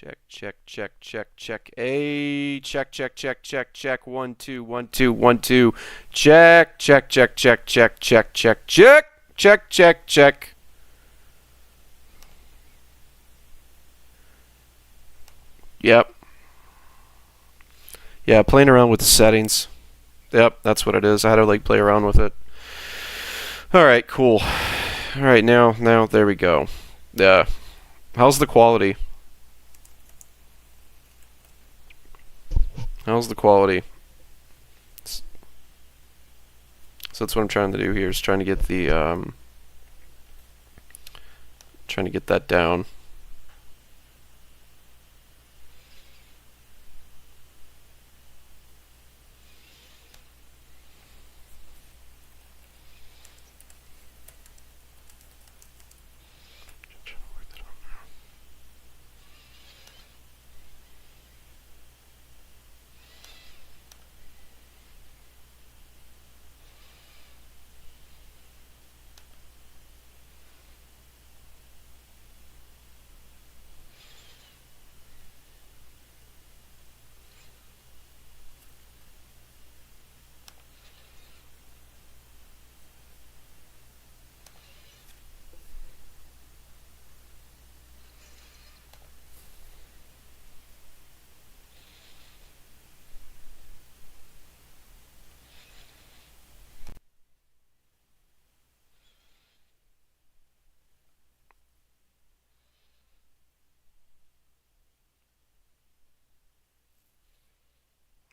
Check, check, check, check, check. A check, check, check, check, check. 1 2 1 2 1 2. Check, check, check, check, check, check, check, check, check, check, check. Yep. Yeah, playing around with the settings. Yep, that's what it is. I had to like play around with it. All right, cool. All right, now there we go. Yeah. How's the quality? How's the quality? So that's what I'm trying to do here, is trying to get the trying to get that down.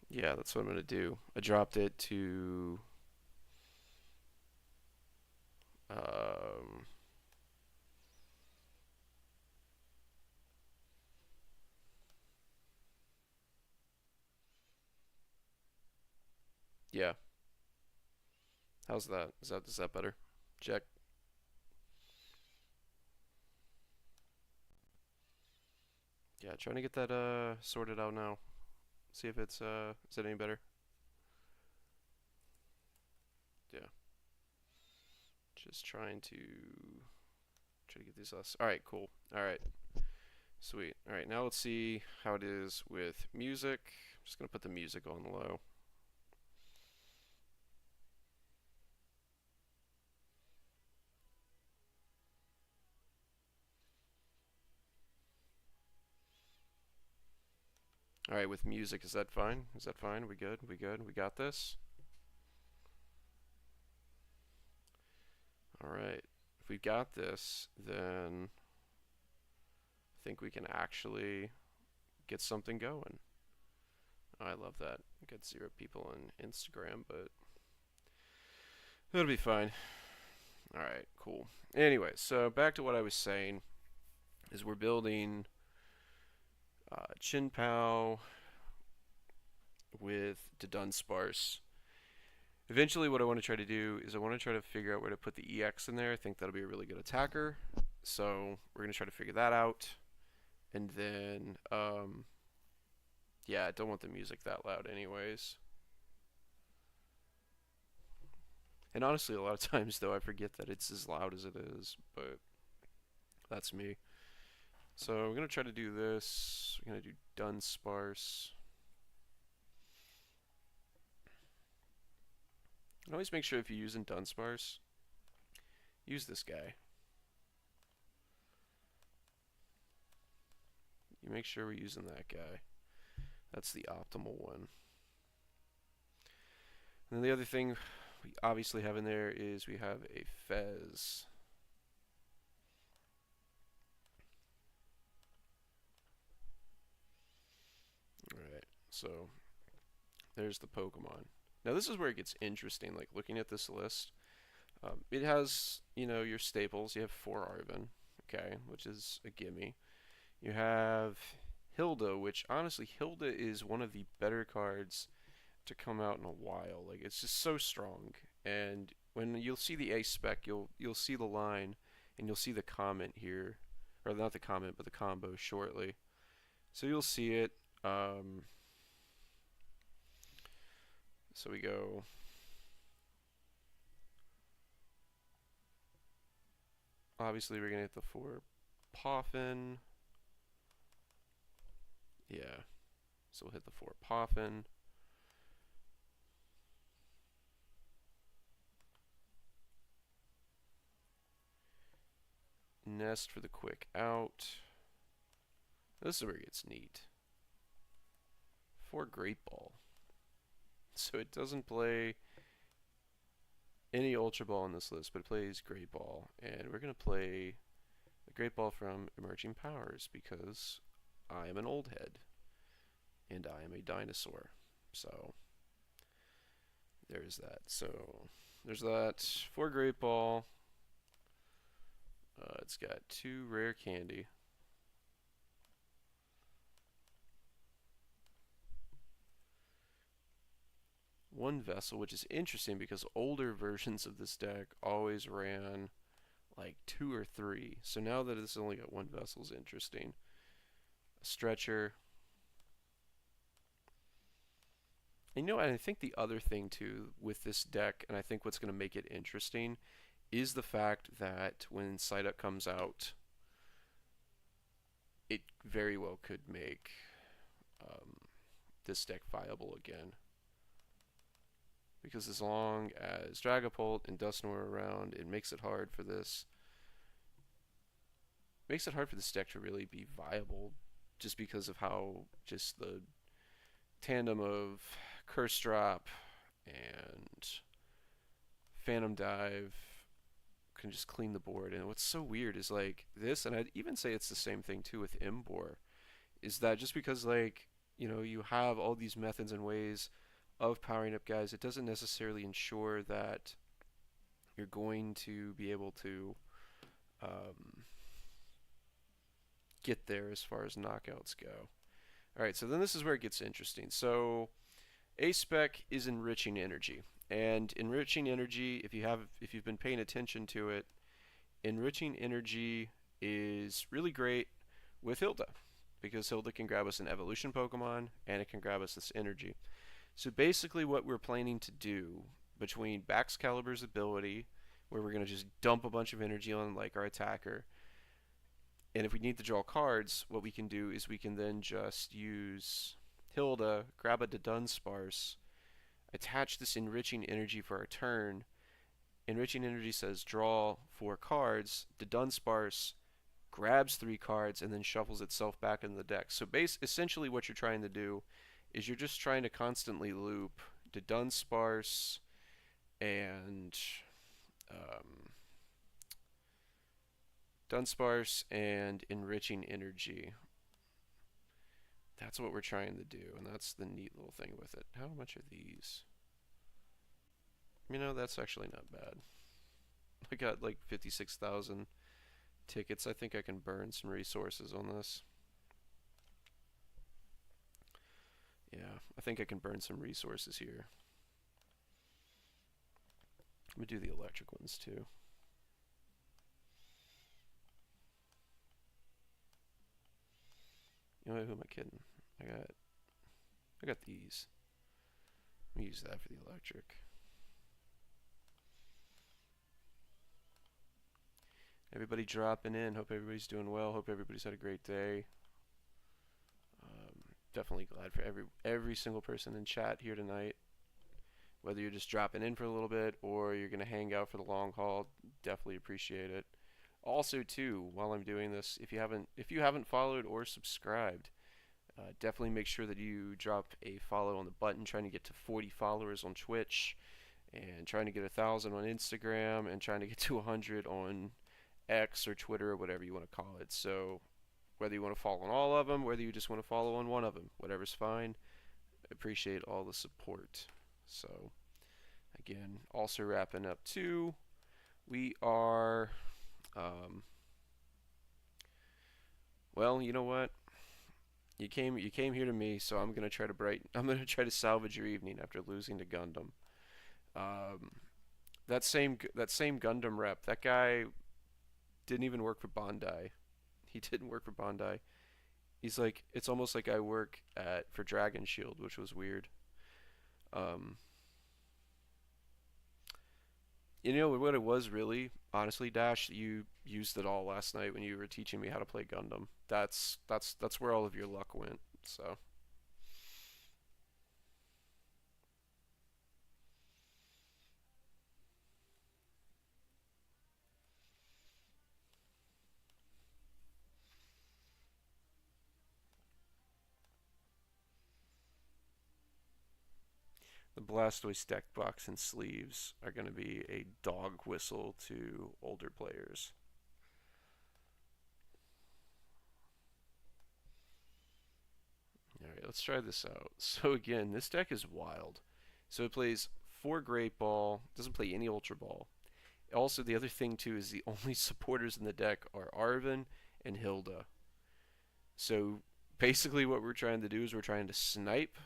Yeah, that's what I'm gonna do. I dropped it to um, yeah. How's that? Is that better? Check. Yeah, trying to get that sorted out now. See if it's is it any better? Yeah. Just try to get these less. All right, cool. All right. Sweet. All right, now let's see how it is with music. I'm just going to put the music on low. All right, with music, is that fine? Is that fine? We good? We good? We got this? All right. If we got this, then I think we can actually get something going. I love that. Get 0 people on Instagram, but that'll be fine. All right, cool. Anyway, so back to what I was saying is we're building Chin Pao with the Dunsparce. Eventually, what I want to try to do is I want to try to figure out where to put the EX in there. I think that'll be a really good attacker. So we're going to try to figure that out. And then, yeah, I don't want the music that loud anyways. And honestly, a lot of times, though, I forget that it's as loud as it is. But that's me. So we're going to try to do this. We're going to do Dunsparce. And always make sure if you're using Dunsparce, use this guy. You make sure we're using that guy. That's the optimal one. And then the other thing we obviously have in there is we have a Fez. Alright, so there's the Pokemon. Now this is where it gets interesting, like looking at this list. It has, your staples. You have 4 Arven, okay, which is a gimme. You have Hilda, which honestly, Hilda is one of the better cards to come out in a while. Like, it's just so strong. And when you'll see the ace spec, you'll see the line, and you'll see the comment here, or not the comment, but the combo shortly. So you'll see it. So we go. Obviously, we're gonna hit the 4 Poffin. Yeah. So we'll hit the 4 Poffin. Nest for the quick out. This is where it gets neat. 4 Great Ball. So it doesn't play any Ultra Ball in this list, but it plays Great Ball. And we're going to play the Great Ball from Emerging Powers because I am an old head and I am a dinosaur. So there's that. So there's that. 4 Great Ball. It's got 2 Rare Candy. One Vessel, which is interesting because older versions of this deck always ran like 2 or 3. So now that it's only got 1 Vessel is interesting. A Stretcher. And I think the other thing too with this deck, and I think what's going to make it interesting, is the fact that when Psyduck comes out, it very well could make this deck viable again. Because as long as Dragapult and Dusknoir are around, it makes it hard for this. Makes it hard for this deck to really be viable, just because of how just the tandem of Curse Drop and Phantom Dive can just clean the board. And what's so weird is like this, and I'd even say it's the same thing too with Imbor, is that just because like you have all these methods and ways of powering up guys, it doesn't necessarily ensure that you're going to be able to get there as far as knockouts go. Alright, so then this is where it gets interesting. So A-Spec is Enriching Energy. And Enriching Energy, if you've been paying attention to it, Enriching Energy is really great with Hilda, because Hilda can grab us an evolution Pokemon and it can grab us this energy. So basically what we're planning to do between Baxcalibur's ability, where we're going to just dump a bunch of energy on like our attacker, and if we need to draw cards, what we can do is we can then just use Hilda, grab a Dunsparce, attach this Enriching Energy for our turn. Enriching Energy says draw 4 cards. The Dunsparce grabs 3 cards and then shuffles itself back into the deck. So essentially what you're trying to do is you're just trying to constantly loop the Dunsparce and Enriching Energy. That's what we're trying to do, and that's the neat little thing with it. How much are these? That's actually not bad. I got like 56,000 tickets. I think I can burn some resources on this. Yeah, I think I can burn some resources here. I'm going to do the electric ones too. Who am I kidding? I got these. Let me use that for the electric. Everybody dropping in. Hope everybody's doing well. Hope everybody's had a great day. Definitely glad for every single person in chat here tonight. Whether you're just dropping in for a little bit or you're gonna hang out for the long haul, definitely appreciate it. Also, too, while I'm doing this, if you haven't followed or subscribed, definitely make sure that you drop a follow on the button. Trying to get to 40 followers on Twitch, and trying to get 1,000 on Instagram, and trying to get to 100 on X or Twitter or whatever you want to call it. So whether you want to follow on all of them, whether you just want to follow on one of them, whatever's fine. Appreciate all the support. So again, also wrapping up too, we are well, you know what? You came here to me, so I'm gonna try to salvage your evening after losing to Gundam. Um, that same Gundam rep, that guy didn't even work for Bandai. He didn't work for Bandai. He's like, it's almost like I work for Dragon Shield, which was weird. Um, what it was really, honestly, Dash, you used it all last night when you were teaching me how to play Gundam. That's where all of your luck went. So the Blastoise deck box and sleeves are going to be a dog whistle to older players. Alright, let's try this out. So again, this deck is wild. So it plays 4 Great Ball, doesn't play any Ultra Ball. Also, the other thing too is the only supporters in the deck are Arven and Hilda. So basically what we're trying to do is we're trying to snipe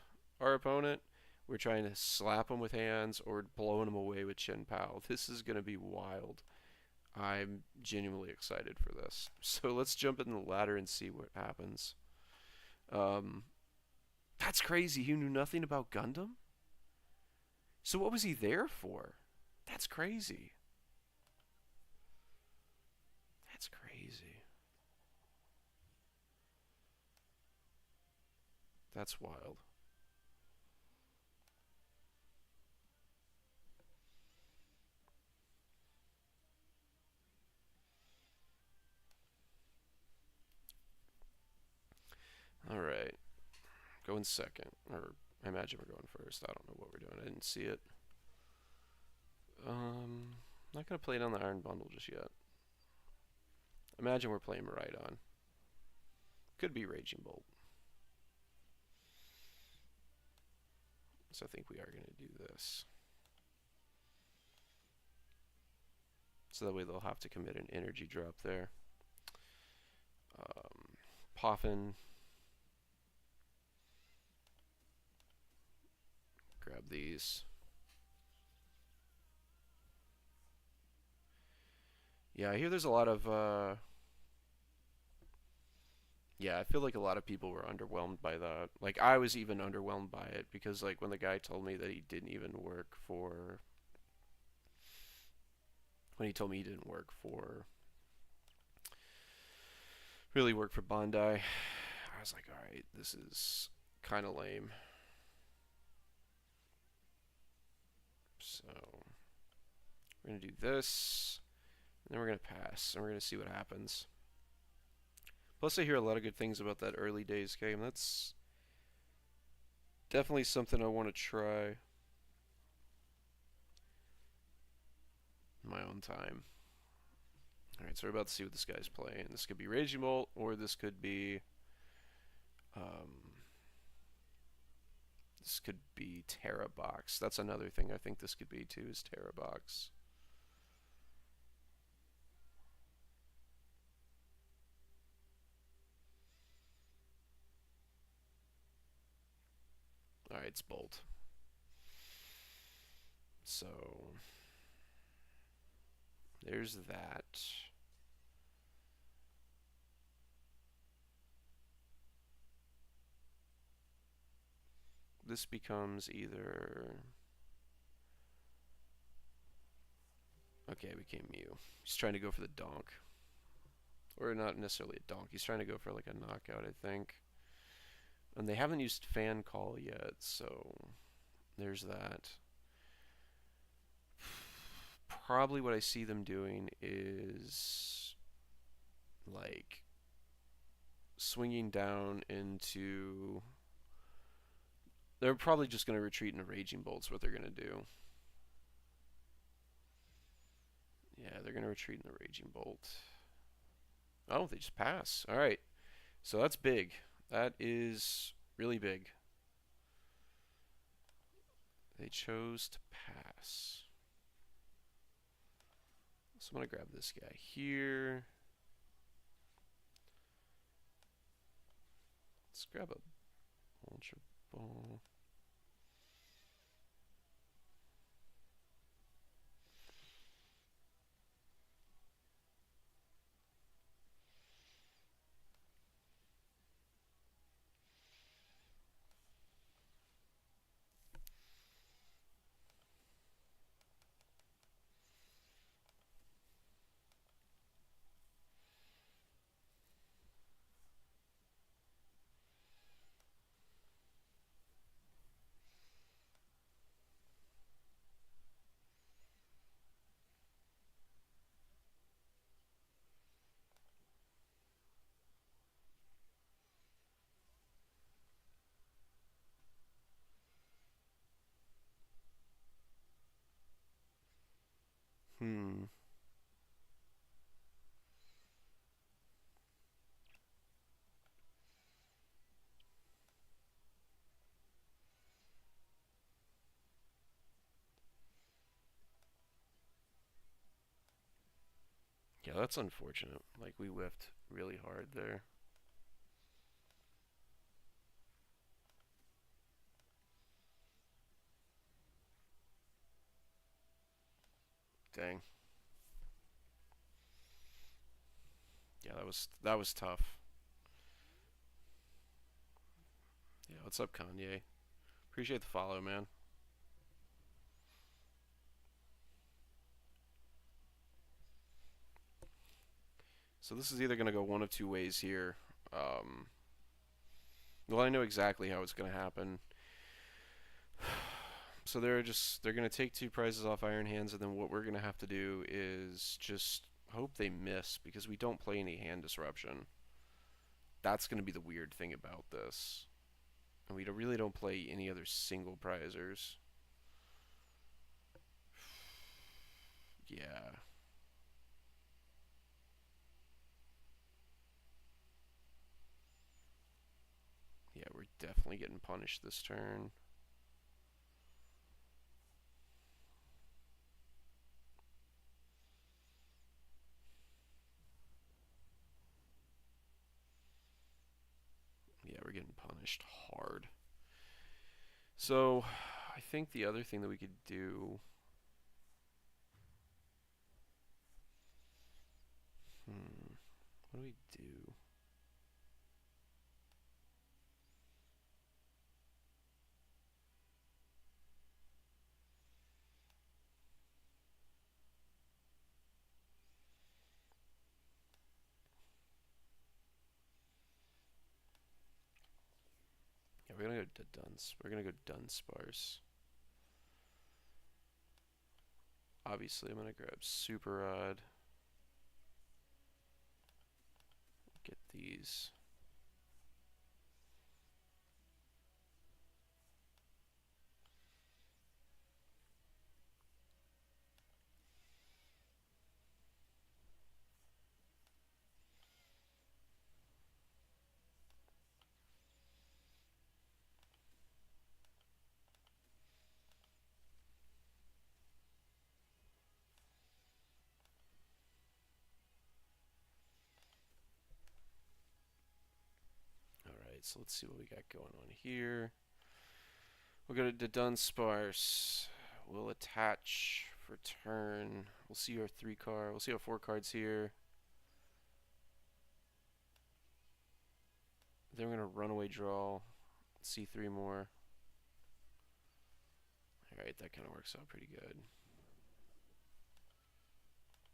our opponent. We're trying to slap them with hands or blowing them away with Chin Pao. This is going to be wild. I'm genuinely excited for this. So let's jump in the ladder and see what happens. Um, that's crazy. He knew nothing about Gundam? So what was he there for? That's crazy. That's crazy. That's wild. Alright. Going second. Or I imagine we're going first. I don't know what we're doing. I didn't see it. Not going to play it on the Iron Bundle just yet. Imagine we're playing Miraidon. Could be Raging Bolt. So I think we are going to do this. So that way they'll have to commit an energy drop there. Poffin. Grab these. Yeah, I hear there's a lot of yeah, I feel like a lot of people were underwhelmed by that. Like I was even underwhelmed by it because like when the guy told me that he didn't even work for when he told me he didn't work for really work for Bandai, I was like, all right, this is kind of lame. So we're gonna do this, and then we're gonna pass, and we're gonna see what happens. Plus, I hear a lot of good things about that early days game. That's definitely something I want to try in my own time. Alright, so we're about to see what this guy's playing. This could be Raging Bolt, or um, this could be Terra Box. That's another thing I think this could be too, is Terra Box. Alright, it's Bolt. So there's that. This becomes either okay, it became Mew. He's trying to go for the donk. Or not necessarily a donk. He's trying to go for like a knockout, I think. And they haven't used Fan Call yet, so there's that. Probably what I see them doing is like swinging down into. They're probably just going to retreat into Raging Bolt's what they're going to do. Yeah, they're going to retreat into Raging Bolt. Oh, they just pass. All right. So that's big. That is really big. They chose to pass. So I'm going to grab this guy here. Let's grab a Ultra Ball. Hmm. Yeah, that's unfortunate. Like, we whiffed really hard there. Dang. Yeah, that was tough. Yeah, what's up, Kanye? Appreciate the follow, man. So this is either gonna go one of two ways here. Um, well, I know exactly how it's gonna happen. So they're gonna take two prizes off Iron Hands, and then what we're gonna have to do is just hope they miss because we don't play any hand disruption. That's gonna be the weird thing about this, and we really don't play any other single prizers. Yeah, yeah, we're definitely getting punished this turn. Yeah, we're getting punished hard. So I think the other thing that we could do. Hmm, what do we do? Yeah, we're gonna go to Duns. We're gonna go Dunsparce. Obviously, I'm gonna grab Super Rod. Get these. All right, so let's see what we got going on here. We'll go to Dunsparce. We'll attach for turn. We'll see our 3 card. We'll see our 4 cards here. Then we're gonna runaway draw. See 3 more. All right, that kind of works out pretty good.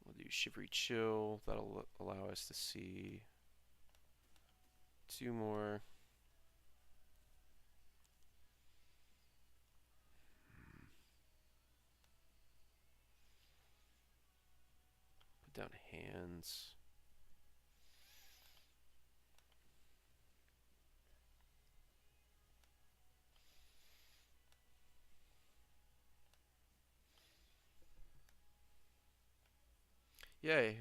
We'll do Shivery Chill. That'll allow us to see 2 more. Put down hands. Yay.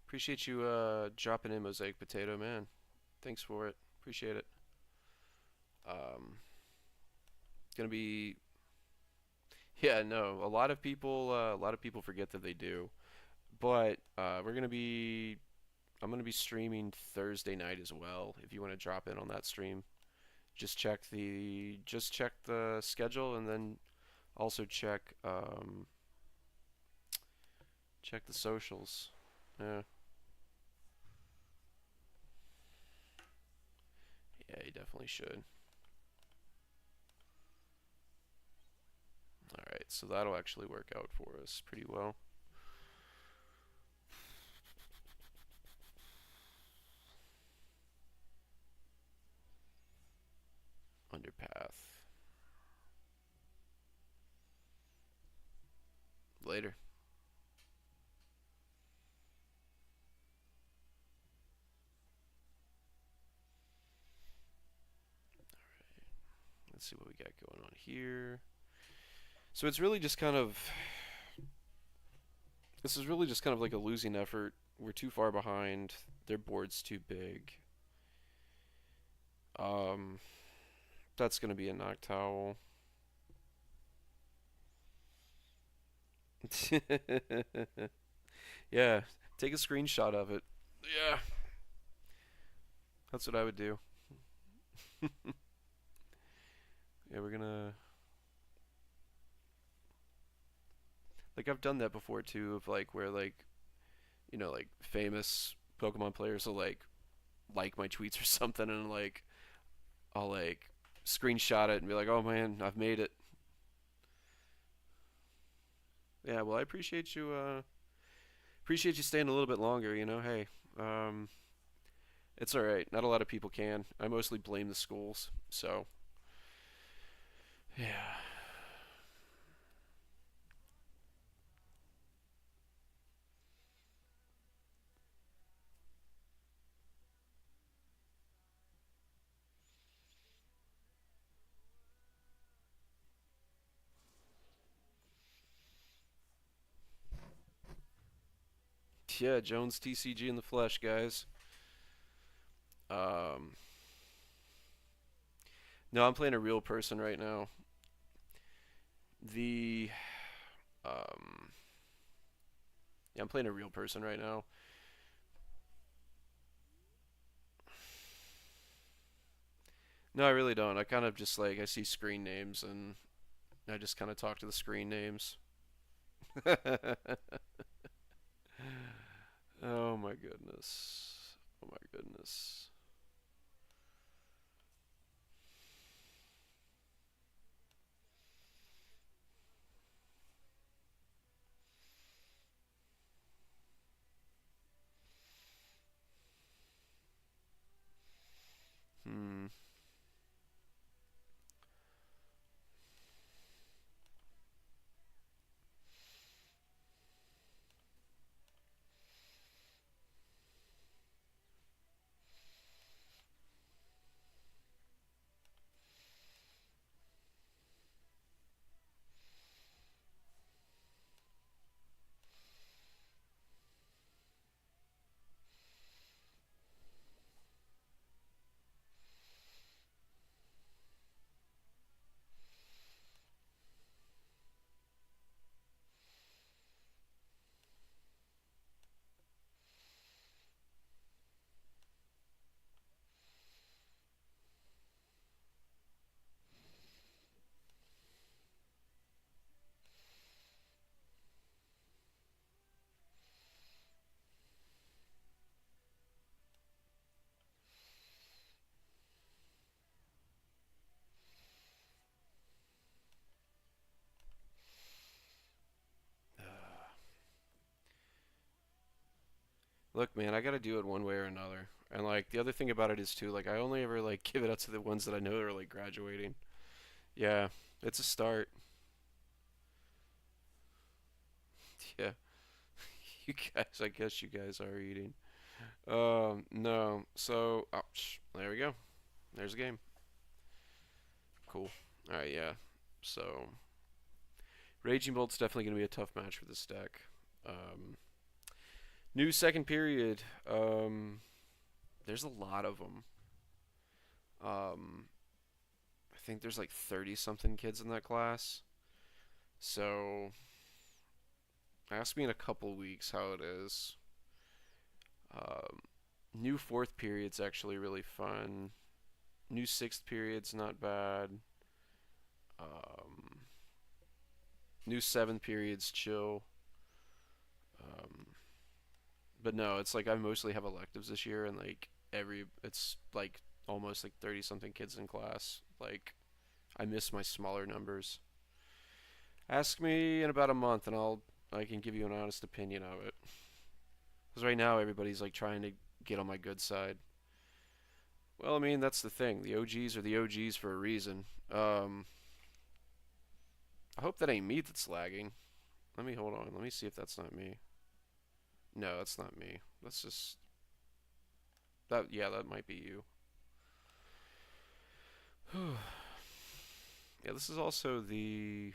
Appreciate you dropping in Mosaic Potato, man. Thanks for it. Appreciate it. Um, gonna be yeah, no. A lot of people forget that they do. But we're gonna be I'm gonna be streaming Thursday night as well. If you want to drop in on that stream, just check the schedule and then also check the socials. Yeah, yeah, you definitely should. All right, so that'll actually work out for us pretty well. Underpath. Later. Let's see what we got going on here. So it's really just kind of This is really just kind of like a losing effort. We're too far behind. Their board's too big. Um, that's gonna be a knock towel. Yeah, take a screenshot of it. Yeah, that's what I would do. Yeah, we're gonna like I've done that before too, of like where like like famous Pokemon players will like my tweets or something, and like I'll like screenshot it and be like, "Oh man, I've made it." Yeah, well, I appreciate you staying a little bit longer. Hey, um, it's all right. Not a lot of people can. I mostly blame the schools. So yeah, yeah. Jones TCG in the flesh, guys. Um, no, I'm playing a real person right now. The um, yeah, I'm playing a real person right now. No, I really don't. I kind of just like I see screen names and I just kind of talk to the screen names. Oh my goodness. Oh my goodness. Hmm. Look, man, I gotta do it one way or another. And like the other thing about it is too, like I only ever like give it out to the ones that I know are like graduating. Yeah, it's a start. Yeah, you guys, I guess you guys are eating. No. So, there we go. There's a game. Cool. All right, yeah. So, Raging Bolt's definitely gonna be a tough match for this deck. Um, New second period. There's a lot of them. Um, I think there's like 30 something kids in that class. So ask me in a couple weeks how it is. Um, New fourth period's actually really fun. New sixth period's not bad. Um, New seventh period's chill. Um, but no, it's like I mostly have electives this year, and like it's like almost like 30 something kids in class. Like I miss my smaller numbers. Ask me in about a month, and I can give you an honest opinion of it. Because right now everybody's like trying to get on my good side. Well, I mean that's the thing. The OGs are the OGs for a reason. I hope that ain't me that's lagging. Let me hold on. Let me see if that's not me. No, that's not me. That's just that. Yeah, that might be you. Yeah, this is also the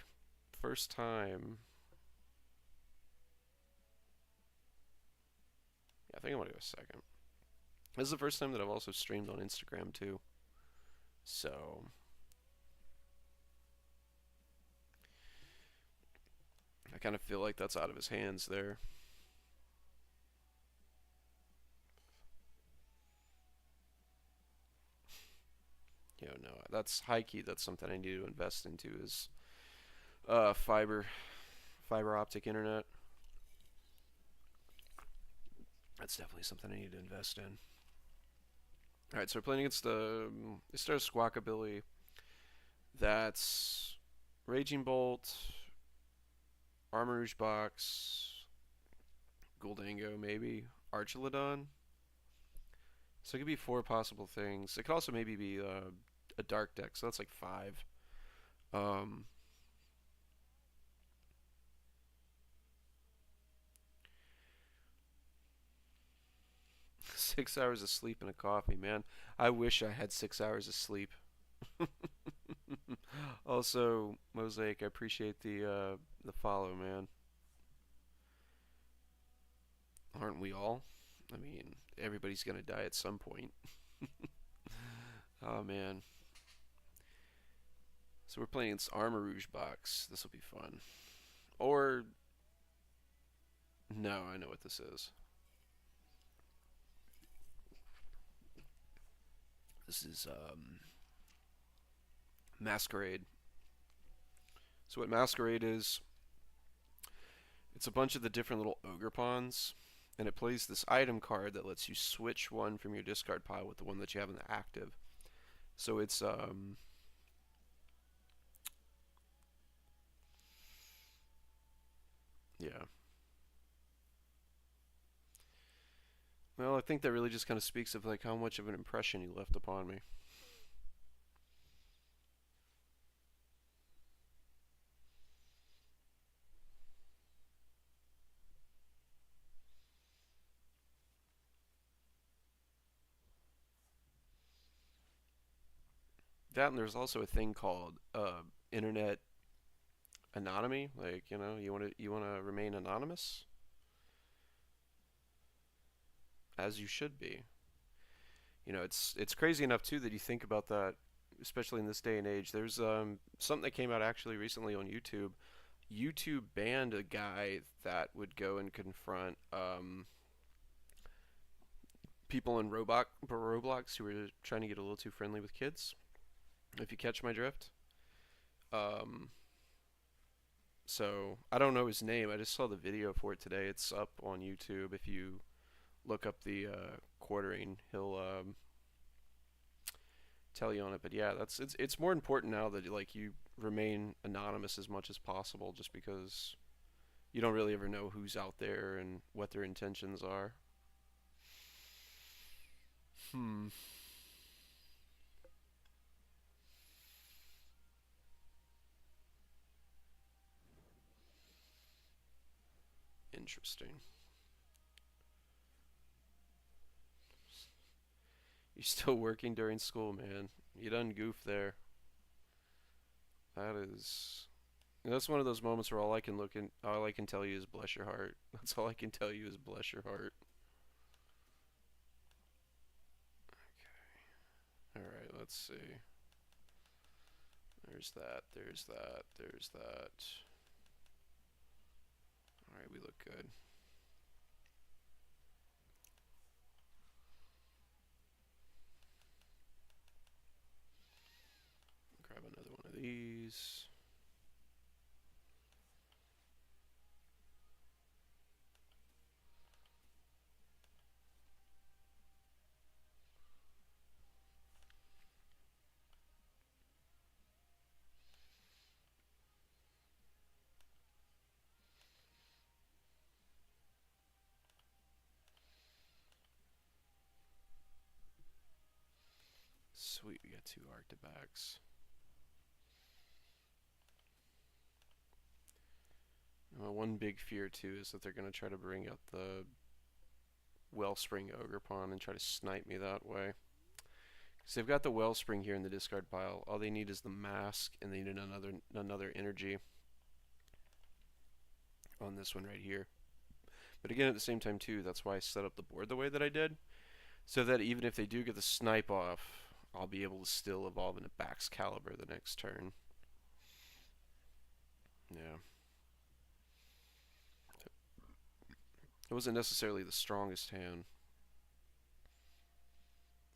first time think I'm gonna go second. This is the first time that I've also streamed on Instagram too. So I kind of feel like that's out of his hands there. No, that's high key. That's something I need to invest into is fiber optic internet. That's definitely something I need to invest in. All right, so we're playing against the Star Squawkabilly. That's Raging Bolt, Armor Rouge Box, Guldango maybe, Archilodon. So it could be four possible things. It could also maybe be a dark deck, so that's like five. Um, 6 hours of sleep and a coffee, man. I wish I had 6 hours of sleep. Also, Mosaic, I appreciate the follow, man. Aren't we all? I mean, everybody's gonna die at some point. Oh man. So we're playing against Armor Rouge Box. This will be fun. Or no, I know what this is. This is Masquerade. So what Masquerade is, it's a bunch of the different little ogre pawns, and it plays this item card that lets you switch one from your discard pile with the one that you have in the active. So it's yeah. Well, I think that really just kind of speaks of like how much of an impression you left upon me. That and there's also a thing called internet anonymity. Like you want to remain anonymous, as you should be. It's crazy enough too that you think about that, especially in this day and age. There's something that came out actually recently on YouTube. YouTube banned a guy that would go and confront people in Roblox who were trying to get a little too friendly with kids. If you catch my drift. Um, so I don't know his name. I just saw the video for it today. It's up on YouTube. If you look up the quartering, he'll tell you on it. But yeah, it's more important now that like you remain anonymous as much as possible, just because you don't really ever know who's out there and what their intentions are. Hmm. Interesting. You still working during school, man? You done goof there. That is. That's one of those moments where all I can tell you is bless your heart. That's all I can tell you is bless your heart. All right, let's see. There's that. There's that. There's that. All right, we look good. Grab another one of these. Sweet, we got two Arctibacks. One big fear too is that they're gonna try to bring out the Wellspring Ogre Pawn and try to snipe me that way. Because they've got the Wellspring here in the discard pile. All they need is the Mask, and they need another energy on this one right here. But again, at the same time too, that's why I set up the board the way that I did, so that even if they do get the snipe off, I'll be able to still evolve into Bax Caliber the next turn. Yeah. It wasn't necessarily the strongest hand,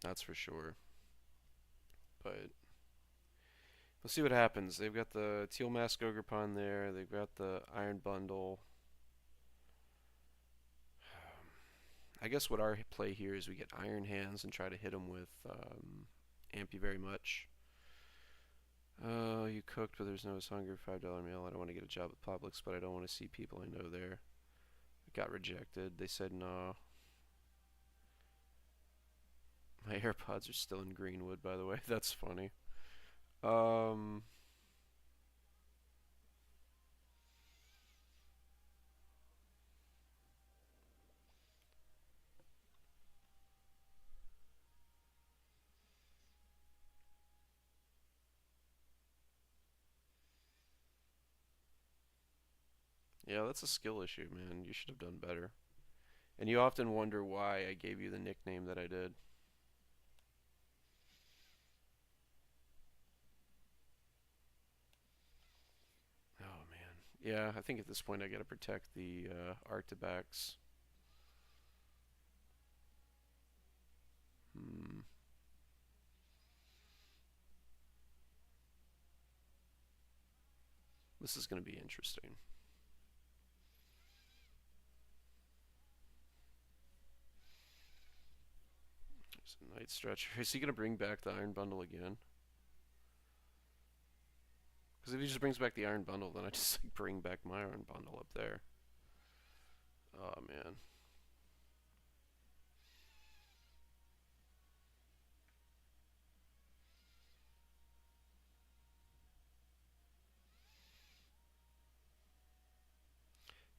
that's for sure. But we'll see what happens. They've got the Teal Mask Ogre Pawn there. They've got the Iron Bundle. I guess what our play here is we get Iron Hands and try to hit them with Amp You Very Much. Oh, you cooked, but there's no hunger. $5 meal. I don't want to get a job at Publix, but I don't want to see people I know there. It got rejected. They said no. My AirPods are still in Greenwood, by the way. That's funny. Um, yeah, that's a skill issue, man. You should have done better. And you often wonder why I gave you the nickname that I did. Oh, man. Yeah, I think at this point I gotta protect the Arctibax. Hmm. This is gonna be interesting. There's a Night Stretcher. Is he gonna bring back the Iron Bundle again? Because if he just brings back the Iron Bundle, then I just like, bring back my Iron Bundle up there. Oh, man.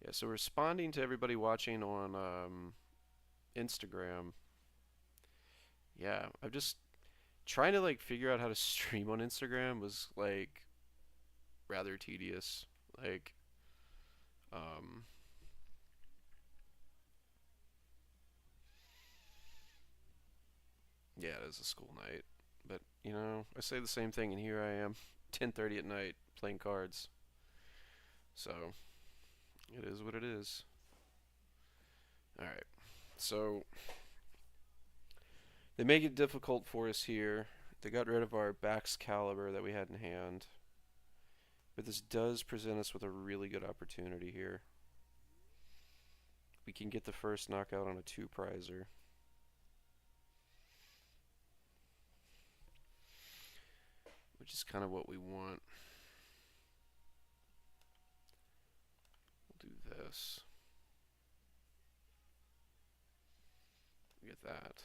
Yeah, so responding to everybody watching on Instagram. Yeah, I'm just trying to like figure out how to stream on Instagram was like rather tedious. Like, um, yeah, it is a school night, but you know, I say the same thing, and here I am, 10:30 at night playing cards. So it is what it is. All right, so they make it difficult for us here. They got rid of our Bax Caliber that we had in hand, but this does present us with a really good opportunity here. We can get the first knockout on a two-prizer. Which is kind of what we want. We'll do this. We get that.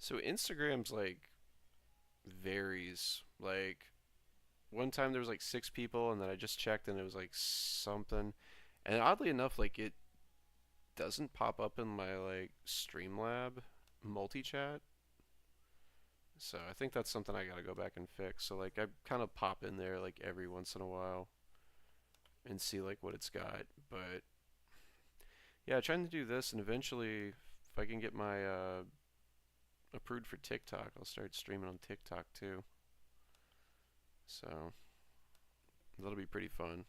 So Instagram's like varies. Like one time there was like 6 people, and then I just checked and it was like something. And oddly enough, like it doesn't pop up in my like Streamlab multi chat. So I think that's something I gotta go back and fix. So like I kind of pop in there like every once in a while and see like what it's got. But yeah, trying to do this, and eventually if I can get my approved for TikTok, I'll start streaming on TikTok too. So That'll be pretty fun.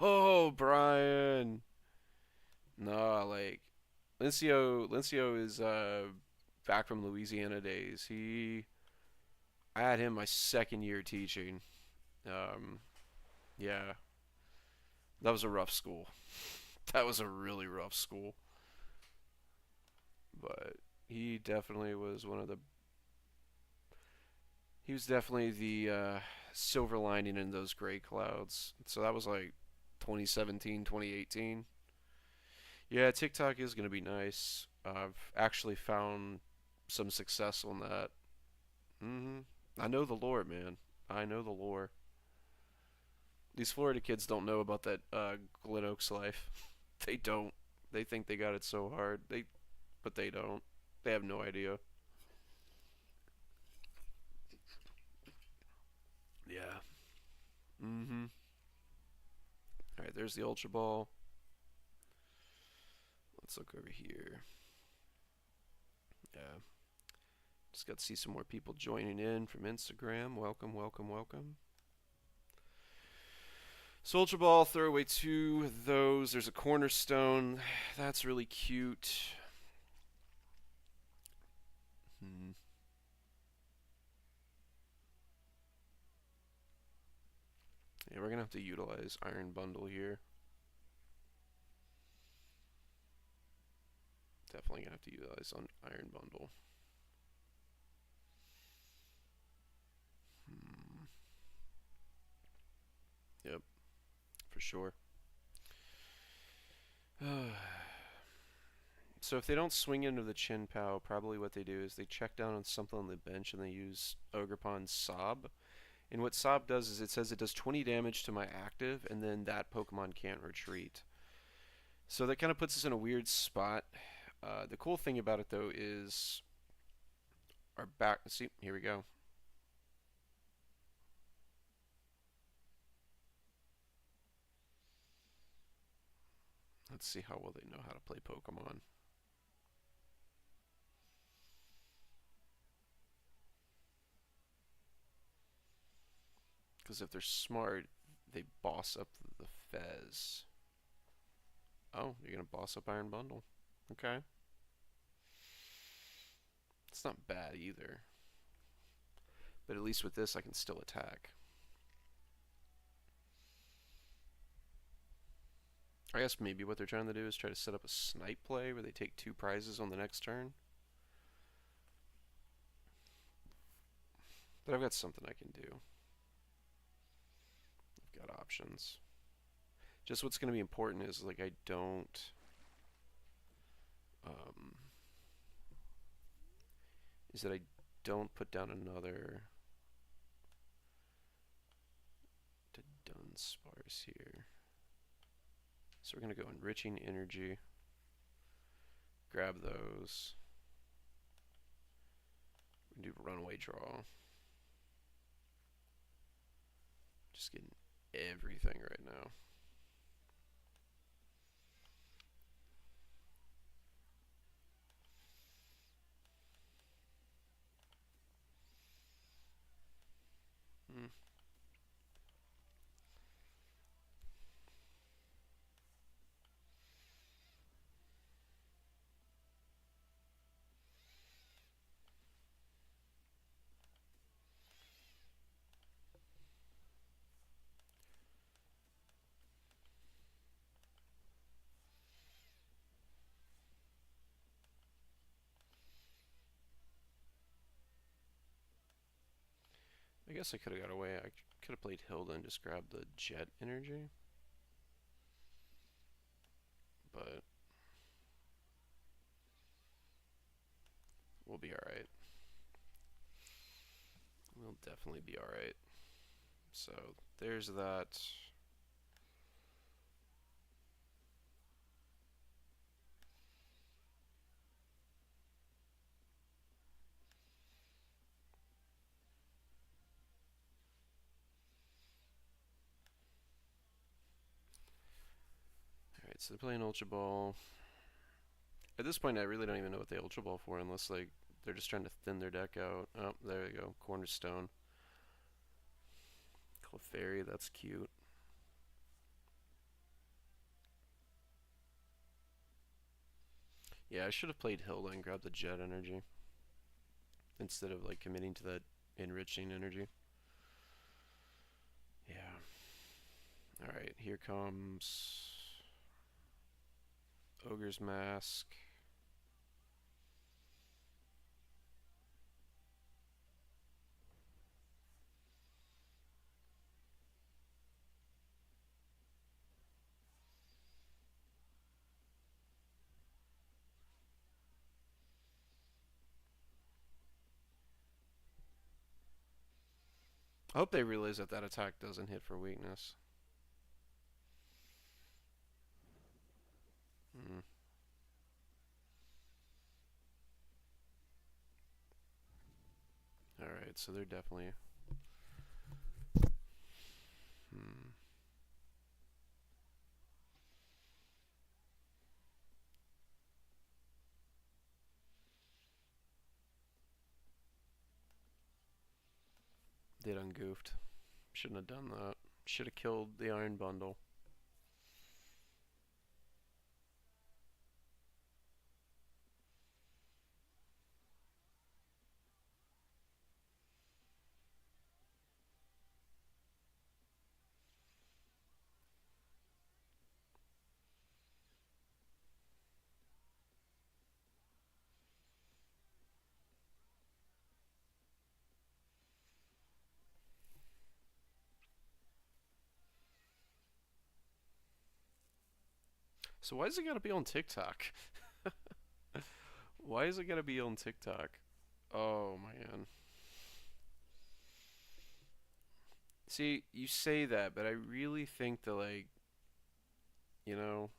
Oh, Brian. No, like Lincio is back from Louisiana days. I had him my second year teaching. Um, yeah, that was a rough school. That was a really rough school. But he definitely was one of the. He was definitely the silver lining in those gray clouds. So that was like 2017, 2018. Yeah, TikTok is gonna be nice. I've actually found some success on that. I know the lore, man. I know the lore. These Florida kids don't know about that Glen Oaks life. They don't. They think they got it so hard. But they don't. They have no idea. Yeah. Mm-hmm. All right, there's the Ultra Ball. Let's look over here. Yeah. Just got to see some more people joining in from Instagram. Welcome, welcome, welcome. So Ultra Ball, throw away two of those. There's a Cornerstone. That's really cute. Hmm. Yeah, we're gonna have to utilize Iron Bundle here. Definitely gonna have to utilize on Iron Bundle. Hmm. Yep, for sure. So if they don't swing into the Chin Pow, probably what they do is they check down on something on the bench and they use Ogrepon's Sob. And what Sob does is it says it does 20 damage to my active, and then that Pokemon can't retreat. So that kind of puts us in a weird spot. The cool thing about it though is our back. See, here we go. Let's see how well they know how to play Pokemon. Because if they're smart, they boss up the Fez. Oh, you're gonna boss up Iron Bundle. Okay, it's not bad either. But at least with this, I can still attack. I guess maybe what they're trying to do is try to set up a snipe play where they take two prizes on the next turn. But I've got something I can do. I've got options. Just what's going to be important is like I don't. Um, is that I don't put down another to Dunsparce here. So we're going to go Enriching Energy. Grab those. We can do Runaway Draw. Just getting everything right now. Hmm. I guess I could have got away. I could have played Hilda and just grabbed the Jet Energy. But we'll be alright. We'll definitely be alright. So there's that. Alright, so they're playing Ultra Ball. At this point, I really don't even know what they Ultra Ball for, unless like they're just trying to thin their deck out. Oh, there you go. Cornerstone. Clefairy, that's cute. Yeah, I should have played Hilda and grabbed the Jet energy instead of like committing to that enriching energy. Yeah. Alright, here comes Ogre's Mask. I hope they realize that that attack doesn't hit for weakness. Hmm. Alright, so they're definitely... Hmm. They done goofed. Shouldn't have done that. Should have killed the Iron Bundle. So why is it gotta be on TikTok? Why is it gotta be on TikTok? Oh man. See, you say that, but I really think that like, you know,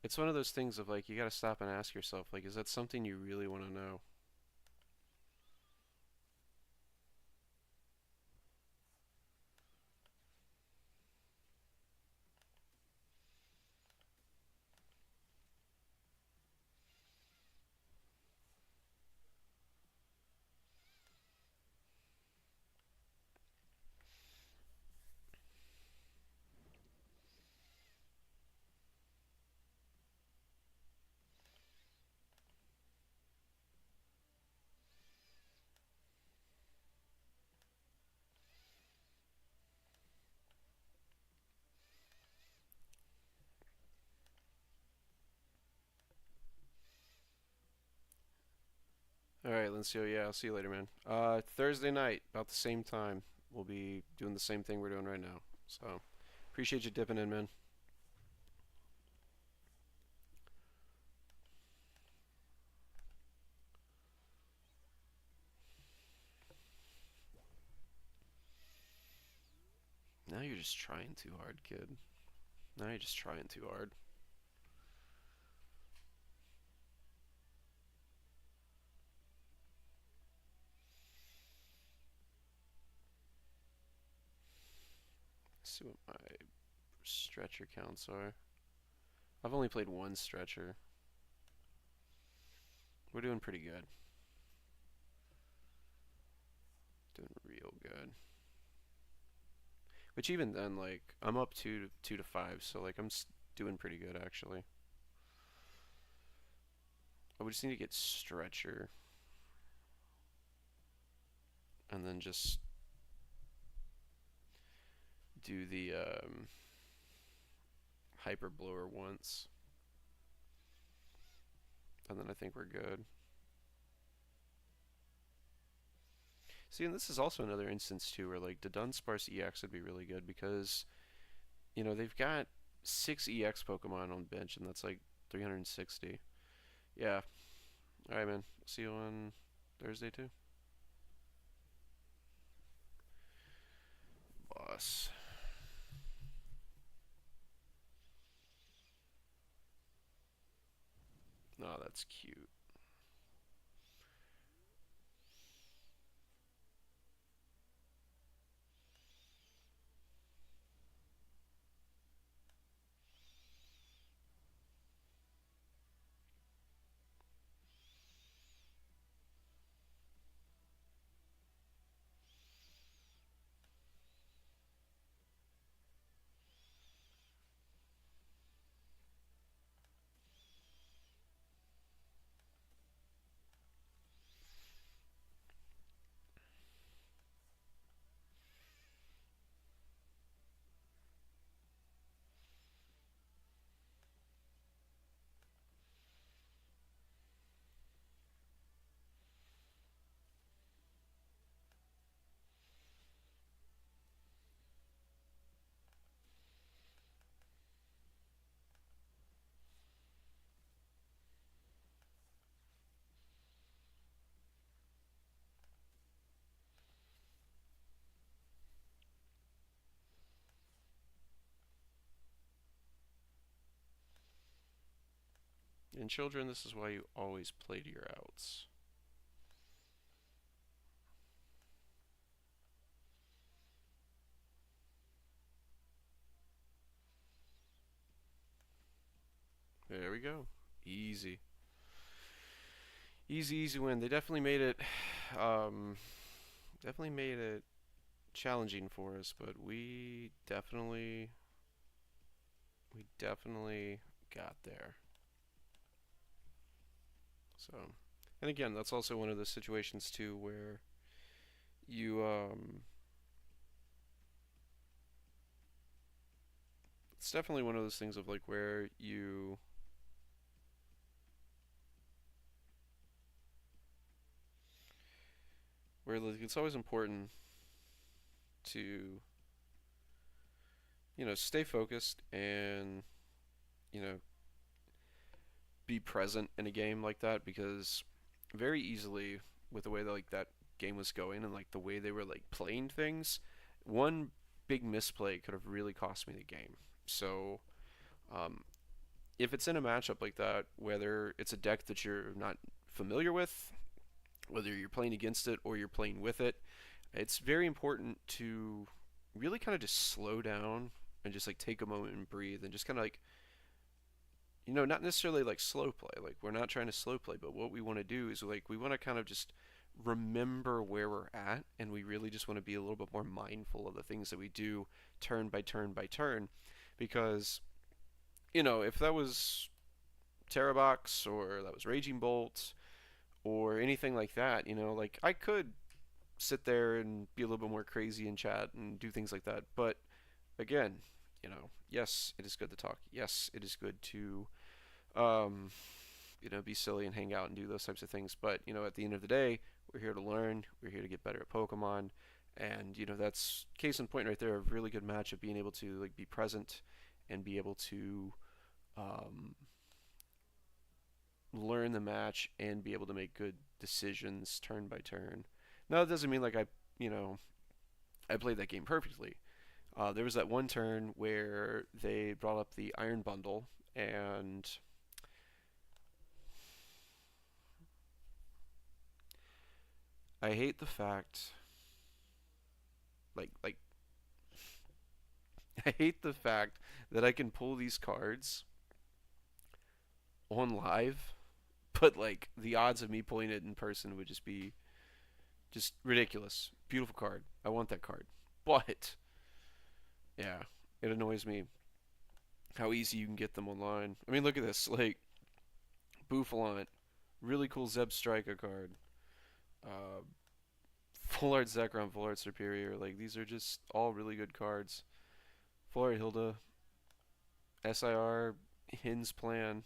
it's one of those things of like you gotta stop and ask yourself, like, is that something you really want to know? All right, Lincio. Yeah, I'll see you later, man. Thursday night, about the same time, we'll be doing the same thing we're doing right now. So, appreciate you dipping in, man. Now you're just trying too hard, kid. Now you're just trying too hard. Let's see what my stretcher counts are. I've only played one stretcher. We're doing pretty good. Doing real good. Which even then, like, I'm up two to five, so like I'm doing pretty good actually. I would just need to get stretcher, and then just do the hyper blower once, and then I think we're good. See, and this is also another instance too where like the Dunsparce EX would be really good because they've got six EX Pokemon on bench, and that's like 360. Yeah. All right, man. See you on Thursday too. Boss. Oh, that's cute. In children, this is why you always play to your outs. There we go. Easy. Easy, easy win. They definitely made it, um, definitely made it challenging for us, but we definitely got there. So, and again, that's also one of the situations too where you, it's definitely one of those things of like where like it's always important to, stay focused and, you know, be present in a game like that because very easily with the way that like that game was going and like the way they were like playing things, one big misplay could have really cost me the game. So, um, if it's in a matchup like that, whether it's a deck that you're not familiar with, whether you're playing against it or you're playing with it, it's very important to really kind of just slow down and just like take a moment and breathe and just kind of like, not necessarily like slow play. Like we're not trying to slow play, but what we want to do is like we want to kind of just remember where we're at and we really just want to be a little bit more mindful of the things that we do turn by turn by turn because if that was Terrabox or that was Raging Bolt or anything like that, like I could sit there and be a little bit more crazy in chat and do things like that. But again, yes, it is good to talk. Yes, it is good to um, be silly and hang out and do those types of things. But at the end of the day, we're here to learn. We're here to get better at Pokemon, and that's case in point right there. A really good match of being able to like be present and be able to um, learn the match and be able to make good decisions turn by turn. Now, that doesn't mean like I played that game perfectly. There was that one turn where they brought up the Iron Bundle, and I hate the fact, like I hate the fact that I can pull these cards on live, but like the odds of me pulling it in person would just be just ridiculous. Beautiful card. I want that card. But yeah, it annoys me how easy you can get them online. I mean, look at this. Like Bouffalant, really cool Zeb Striker card. Uh, Full Art Zekrom, Full Art Superior. Like these are just all really good cards. Full Art Hilda, SIR, Hin's Plan.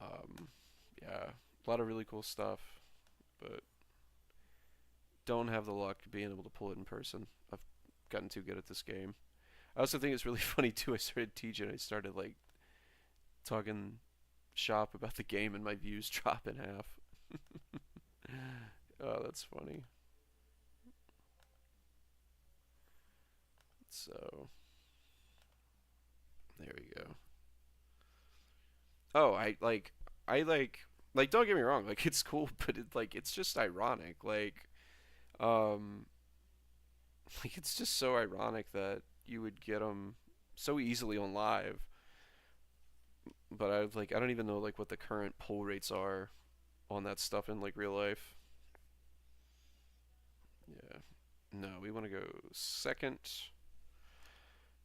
Um, yeah, a lot of really cool stuff, but don't have the luck being able to pull it in person. I've gotten too good at this game. I also think it's really funny too. I started teaching. I started like talking shop about the game, and my views drop in half. Oh, that's funny. So there we go. Oh, I like don't get me wrong, like it's cool, but it's just ironic. Um like it's just so ironic that you would get them so easily on live, but I don't even know like what the current pull rates are on that stuff in like real life. Yeah. No, we want to go second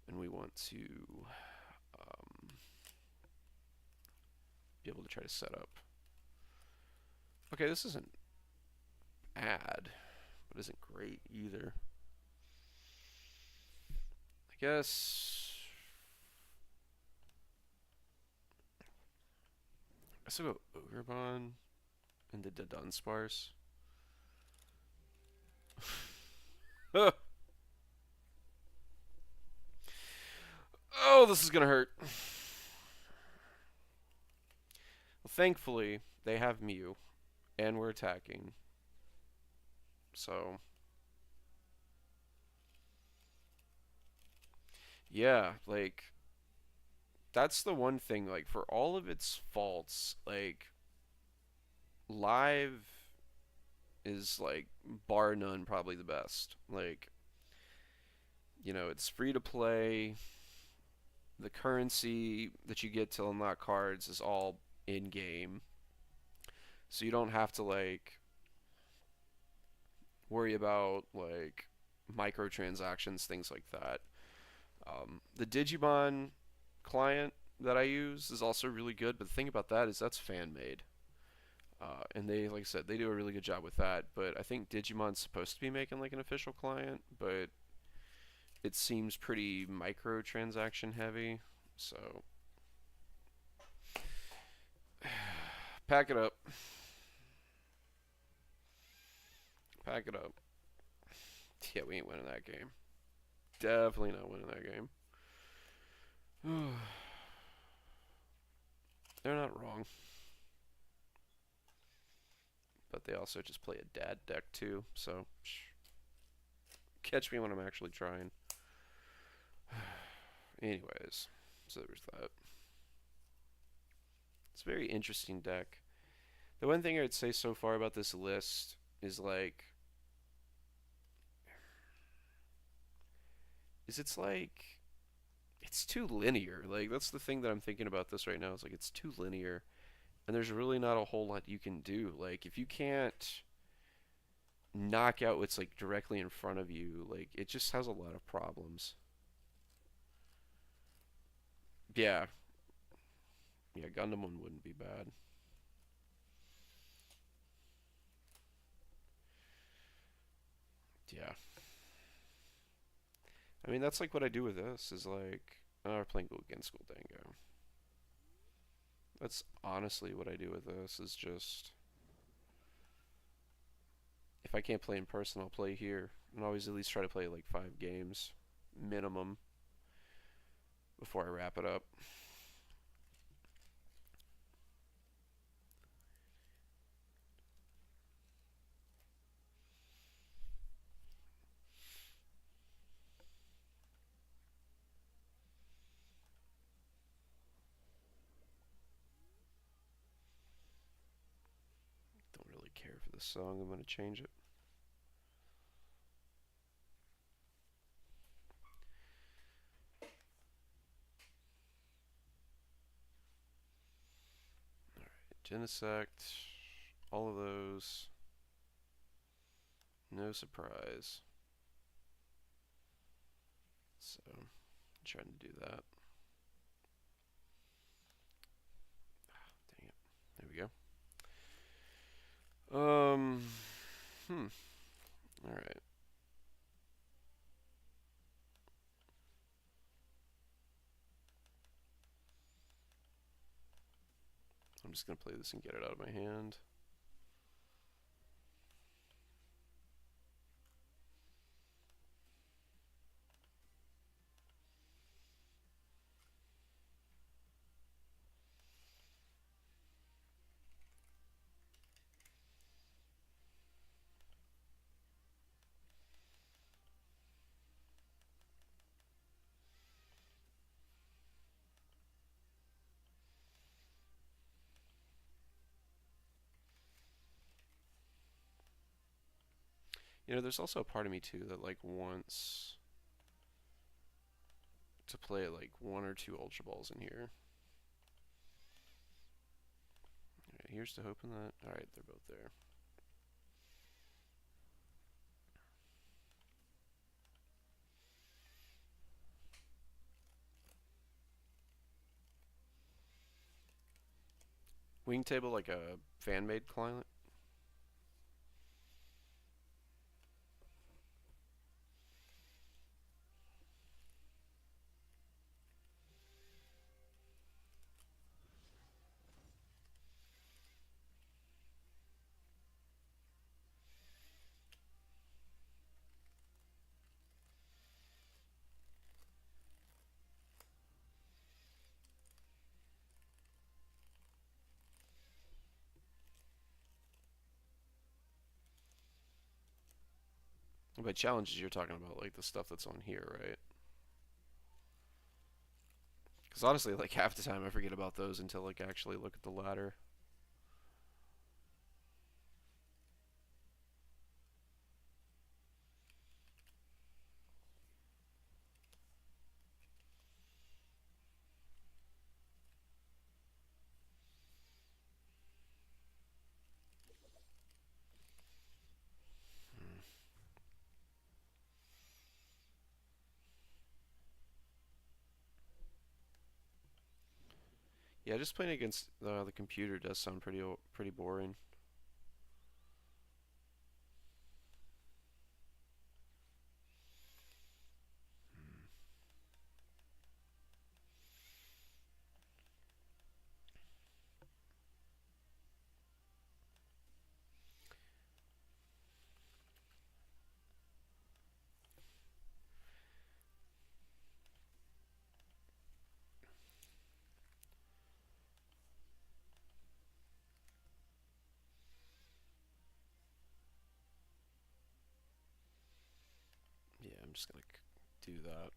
and we want to um, be able to try to set up. Okay, this isn't bad, but isn't great either. I guess I'll go Ogrebon into the Dunsparce. Oh, this is gonna hurt. Well, thankfully, they have Mew, and we're attacking. So, yeah, like, that's the one thing. Like for all of its faults, like live is like bar none probably the best. Like it's free to play. The currency that you get to unlock cards is all in game, so you don't have to like worry about like microtransactions, things like that. The Digimon client that I use is also really good, but the thing about that is that's fan made. And they, like I said, they do a really good job with that. But I think Digimon's supposed to be making like an official client, but it seems pretty microtransaction heavy. So pack it up, pack it up. Yeah, we ain't winning that game. Definitely not winning that game. They're not wrong, but they also just play a dad deck too. So catch me when I'm actually trying. Anyways, so there's that. It's a very interesting deck. The one thing I would say so far about this list is like, it's like it's too linear. Like that's the thing that I'm thinking about this right now. Is like it's too linear, and there's really not a whole lot you can do. Like if you can't knock out what's like directly in front of you, like it just has a lot of problems. Yeah, yeah, Gundam one wouldn't be bad. Yeah, I mean that's like what I do with this is like, oh, we're playing Go against School Dango. That's honestly what I do with this is just if I can't play in person, I'll play here. And always at least try to play like 5 games minimum before I wrap it up. Don't really care for this song. I'm gonna change it. Genesect, all of those. No surprise. So, I'm trying to do that. Dang it. There we go. All right. I'm just gonna play this and get it out of my hand. There's also a part of me too that like wants to play like 1 or 2 Ultra Balls in here. Alright, here's to hoping that. Alright, they're both there. Wing table like a fan made client. By challenges, you're talking about like the stuff that's on here, right? Because honestly, like half the time I forget about those until like actually look at the ladder. Hmm. Yeah, just playing against the computer does sound pretty boring. Hmm. Yeah, I'm just gonna do that.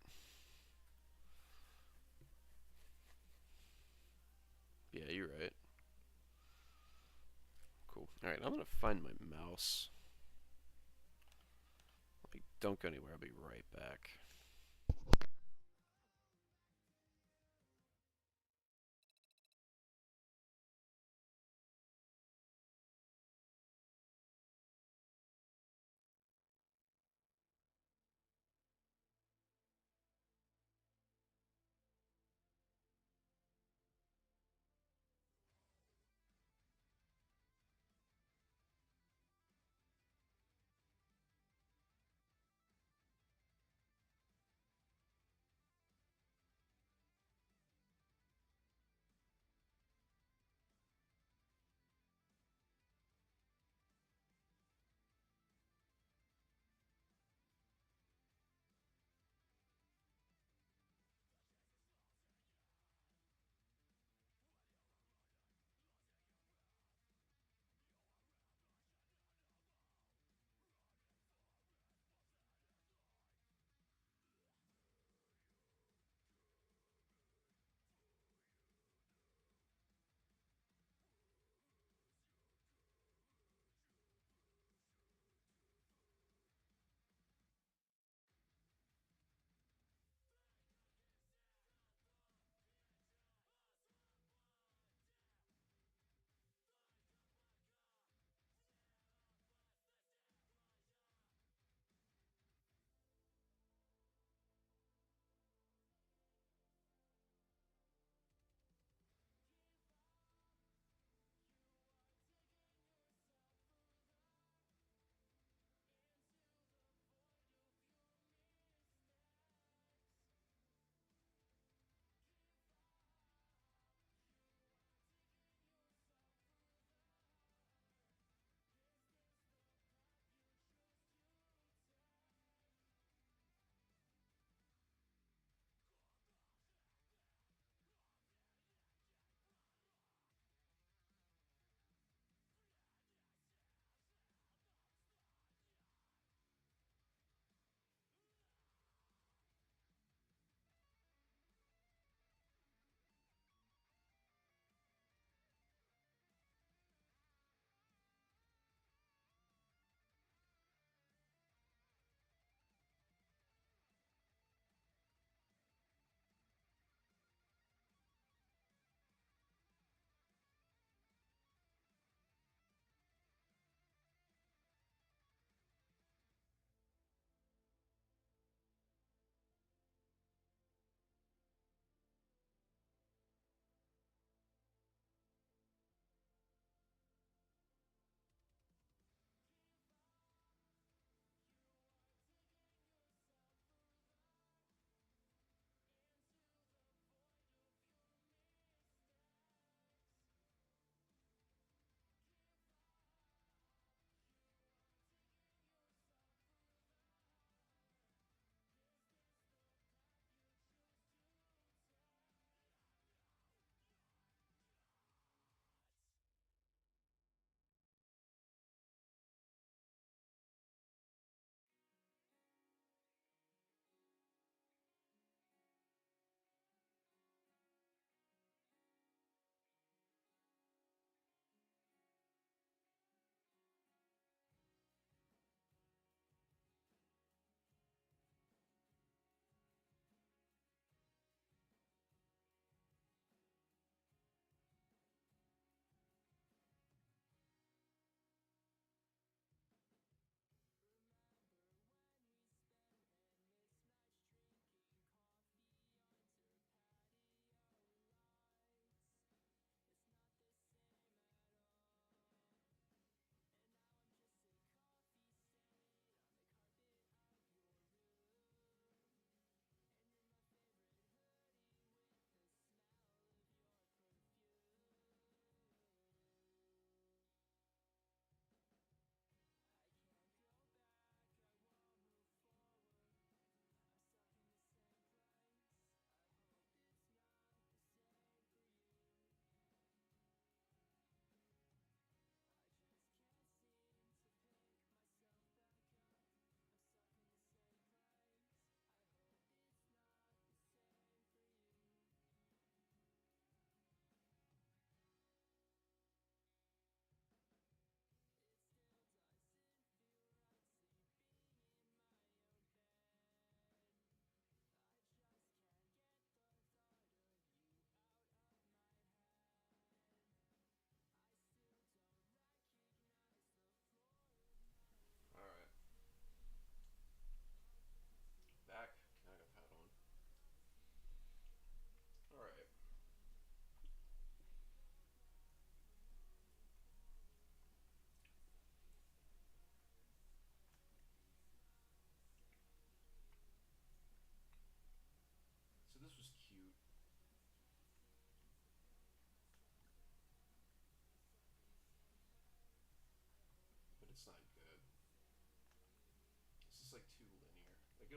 Yeah, you're right. Cool. All right, I'm gonna find my mouse. Like, don't go anywhere. I'll be right back.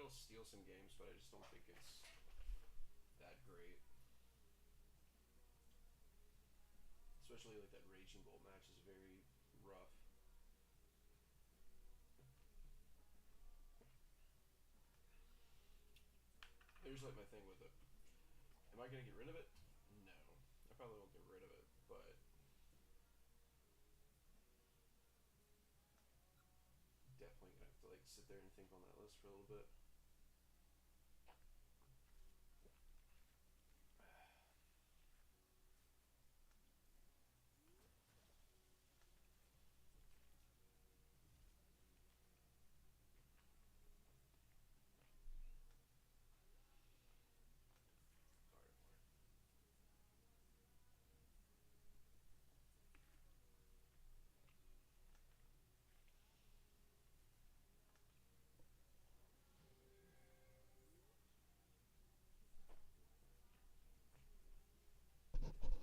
it'll steal some games, but I just don't think it's that great. Especially like that Raging Bolt match is very rough. Here's like my thing with it. Am I gonna get rid of it? No. I probably won't get rid of it, but definitely gonna have to like sit there and think on that list for a little bit.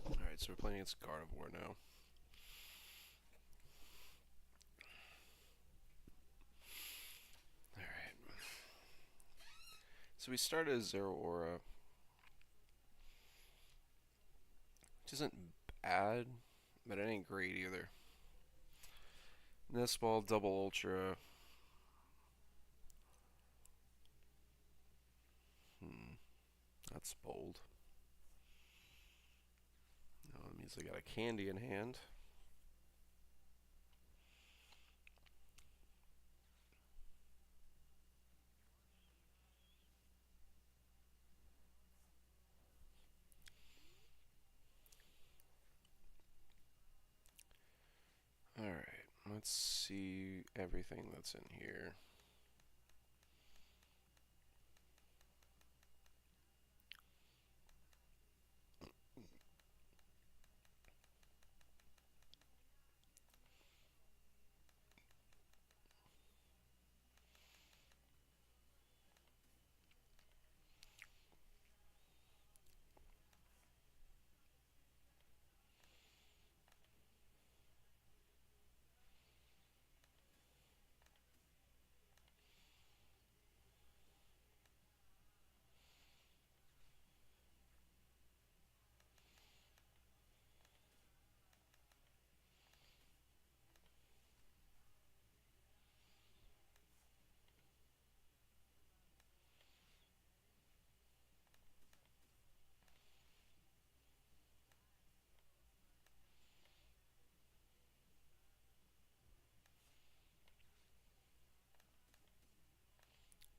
Alright, so we're playing against Carnivore now. Alright. So we started as Zero Aura, which isn't bad, but it ain't great either. Nest Ball, Double Ultra. That's bold. No, that means I got a candy in hand. Alright, let's see everything that's in here.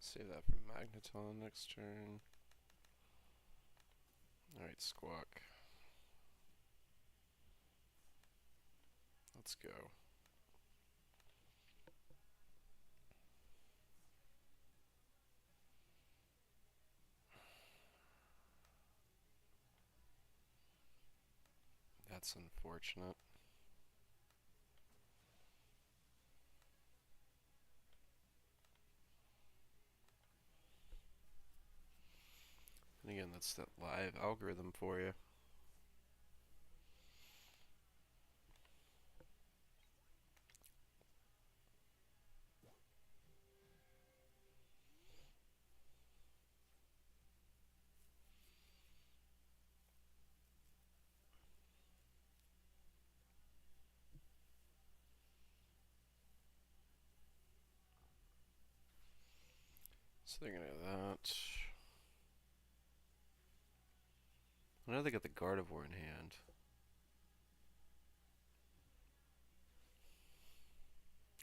Save that for Magneton next turn. Alright, Squawk. Let's go. That's unfortunate. And again, that's that live algorithm for you. So they're gonna have that. I know they got the Gardevoir in hand.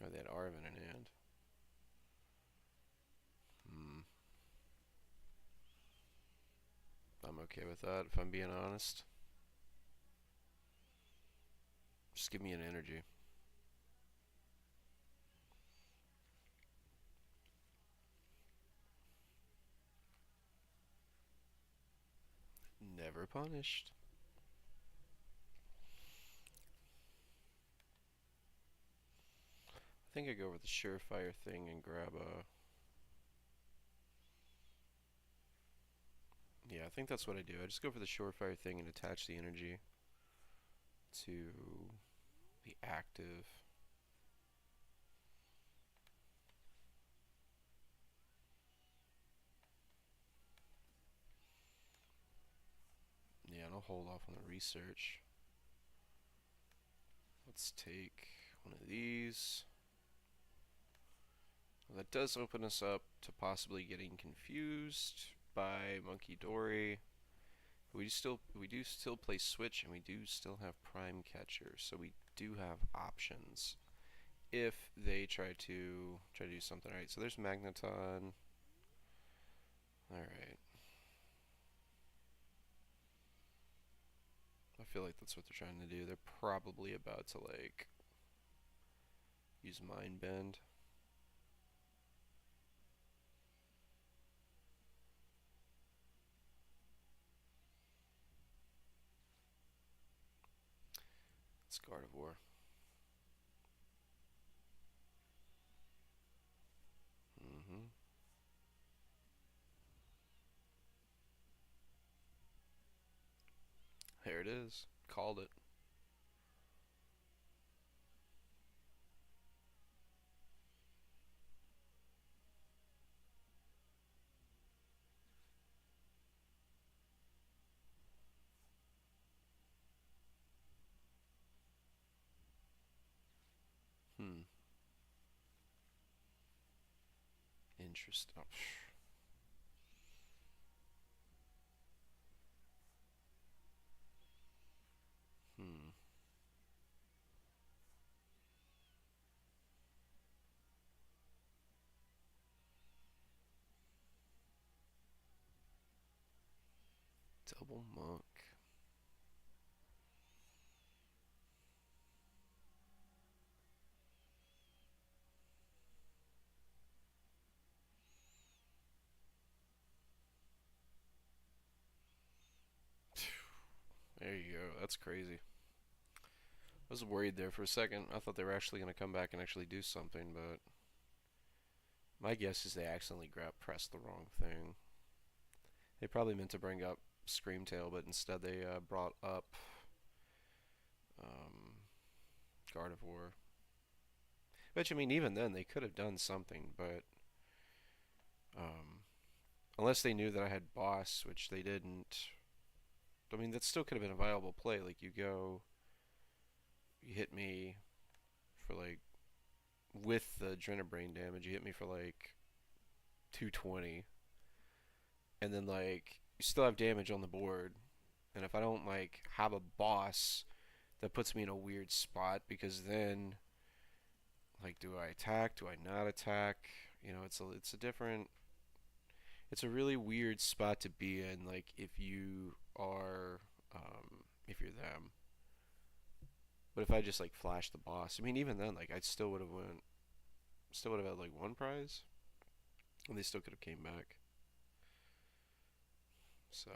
Or they had Arven in hand. I'm okay with that, if I'm being honest. Just give me an energy. Never punished. I think I go with the surefire thing and grab a... Yeah, I think that's what I do. I just go for the surefire thing and attach the energy to the active. hold off on the research. Let's take one of these. Well, that does open us up to possibly getting confused by Monkey Dory. We do still play Switch, and we do still have Prime Catcher, so we do have options if they try to do something. Alright, so there's Magneton. Alright. I feel like that's what they're trying to do. They're probably about to, like, use Mind Bend. It's Gardevoir. Mm-hmm. There it is. Called it. Hmm. Interesting. Oh, hmm. Double Monk. There you go. That's crazy. I was worried there for a second. I thought they were actually going to come back and actually do something, but my guess is they accidentally pressed the wrong thing. They probably meant to bring up Screamtail, but instead they brought up um, Gardevoir. Which, I mean, even then they could have done something, but um, unless they knew that I had Boss, which they didn't. I mean, that still could have been a viable play. Like, you hit me for like, with the Brain damage, you hit me for like 220, and then like you still have damage on the board. And if I don't like have a boss, that puts me in a weird spot because then like, do I attack? Do I not attack? You know, it's a really weird spot to be in. Like if you are if you're them. But if I just like flash the boss, I mean, even then, like I still would have had like one prize, and they still could have came back. So,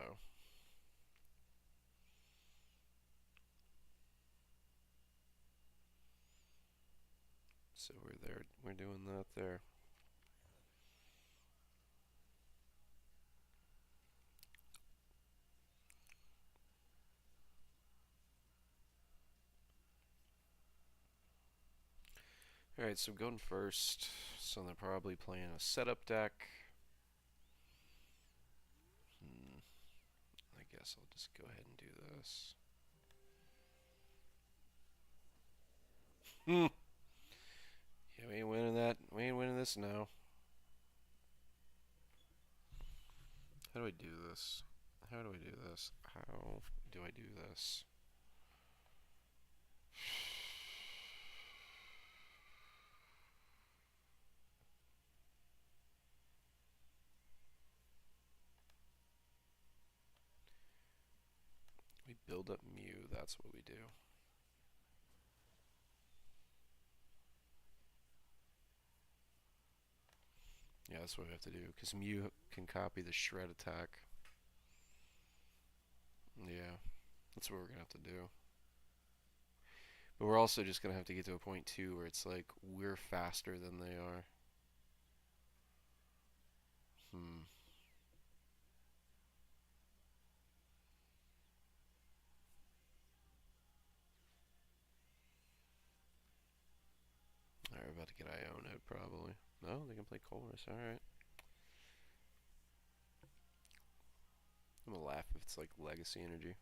so we're there. We're doing that there. All right, so going first. So they're probably playing a setup deck. Hmm, I guess I'll just go ahead and do this. Hmm. Yeah, we ain't winning that. We ain't winning this now. How do I do this? How do I do this? How do I do this? We build up Mew. That's what we do. Yeah, that's what we have to do. Because Mew can copy the Shred attack. Yeah, that's what we're going to have to do. But we're also just going to have to get to a point, too, where it's like we're faster than they are. Hmm. Alright, we're about to get Iono, probably. No, they can play Colress. Alright. I'm going to laugh if it's like Legacy Energy.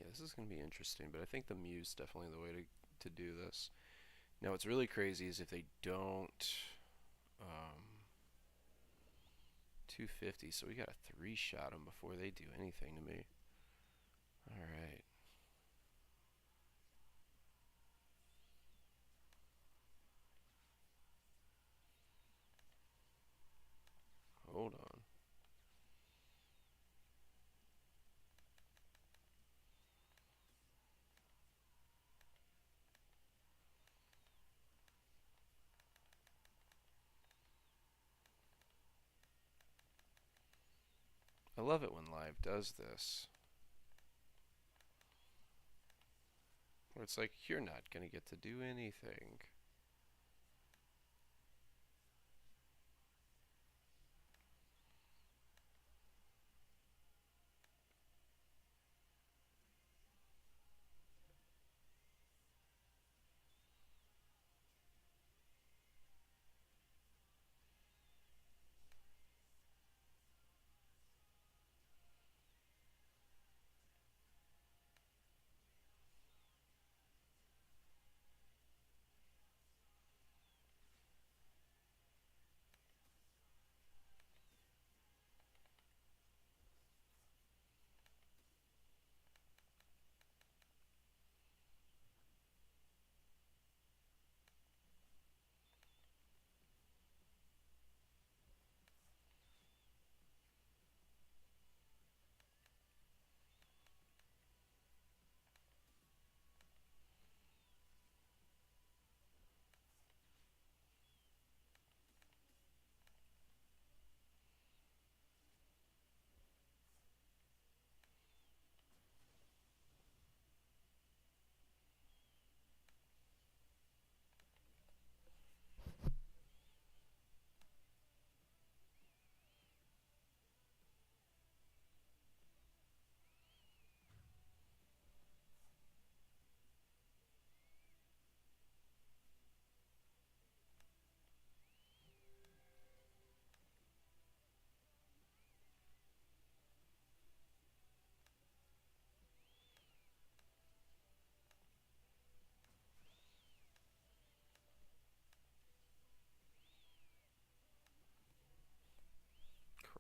this is gonna be interesting, but I think the Mew's definitely the way to do this. Now, what's really crazy is if they don't, um, 250, so we gotta three-shot them before they do anything to me. All right. Hold on. I love it when live does this. Where it's like, you're not gonna get to do anything.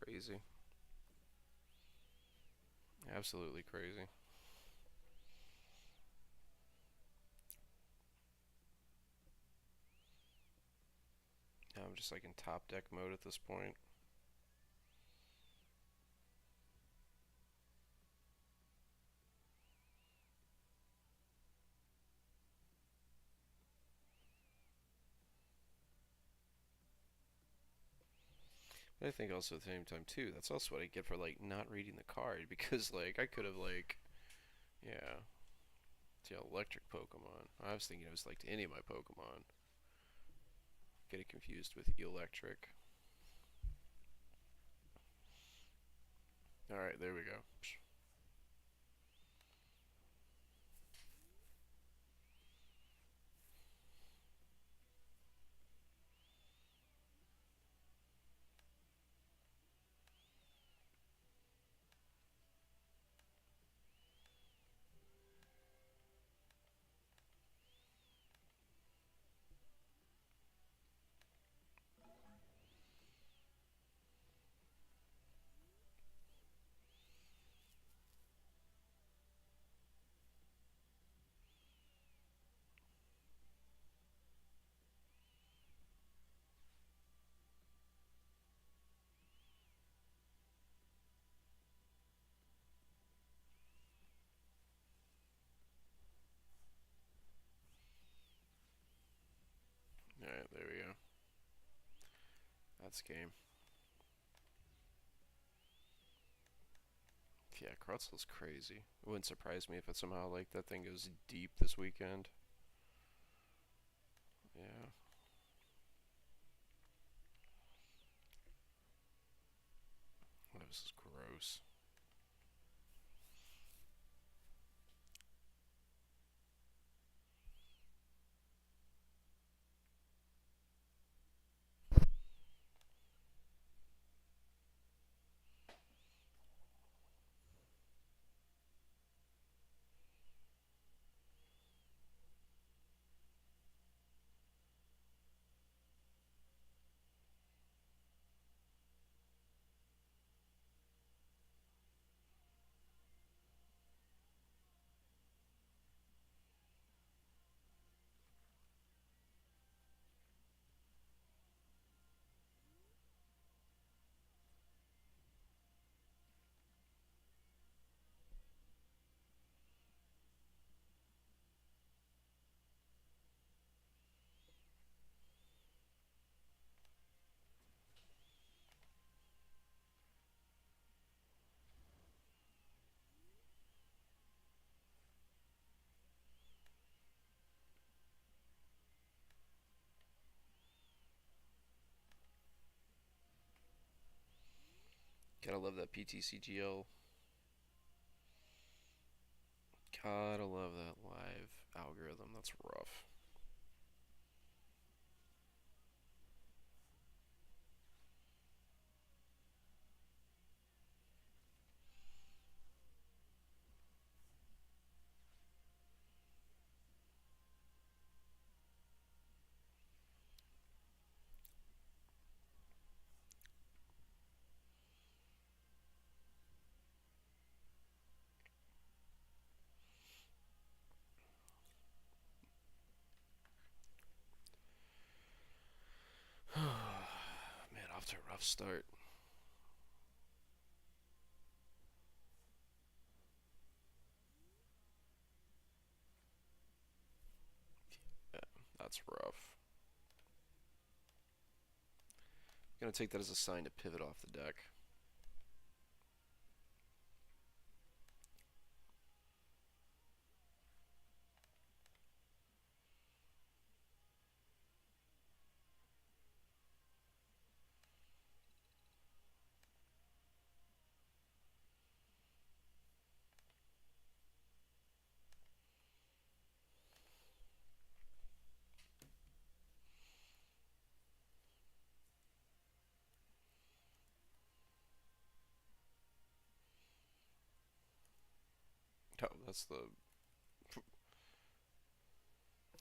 Crazy. Absolutely crazy. Now I'm just like in top deck mode at this point. But I think also at the same time too, that's also what I get for like not reading the card because like I could have like, yeah, the electric Pokemon. I was thinking it was like to any of my Pokemon. Getting confused with electric. All right, there we go. All right, there we go. That's game. Yeah, Crutzel's crazy. It wouldn't surprise me if it somehow like that thing goes deep this weekend. Yeah. Oh, this is gross. Gotta love that PTCGL. Gotta love that live algorithm. That's rough. Man, off to a rough start. Yeah, that's rough. Gonna take that as a sign to pivot off the deck. Oh, that's the.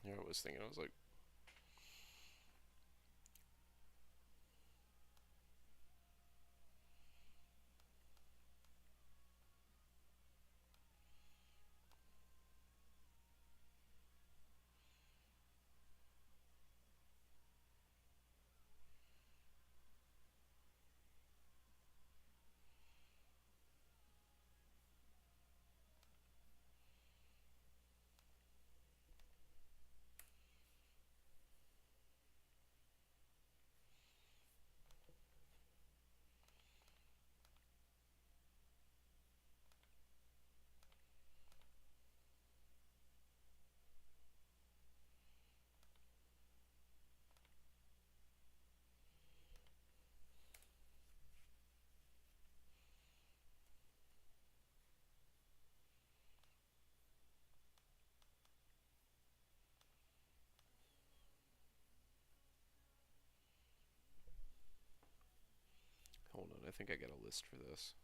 Yeah, I was thinking. I was like, hold on. I think I got a list for this.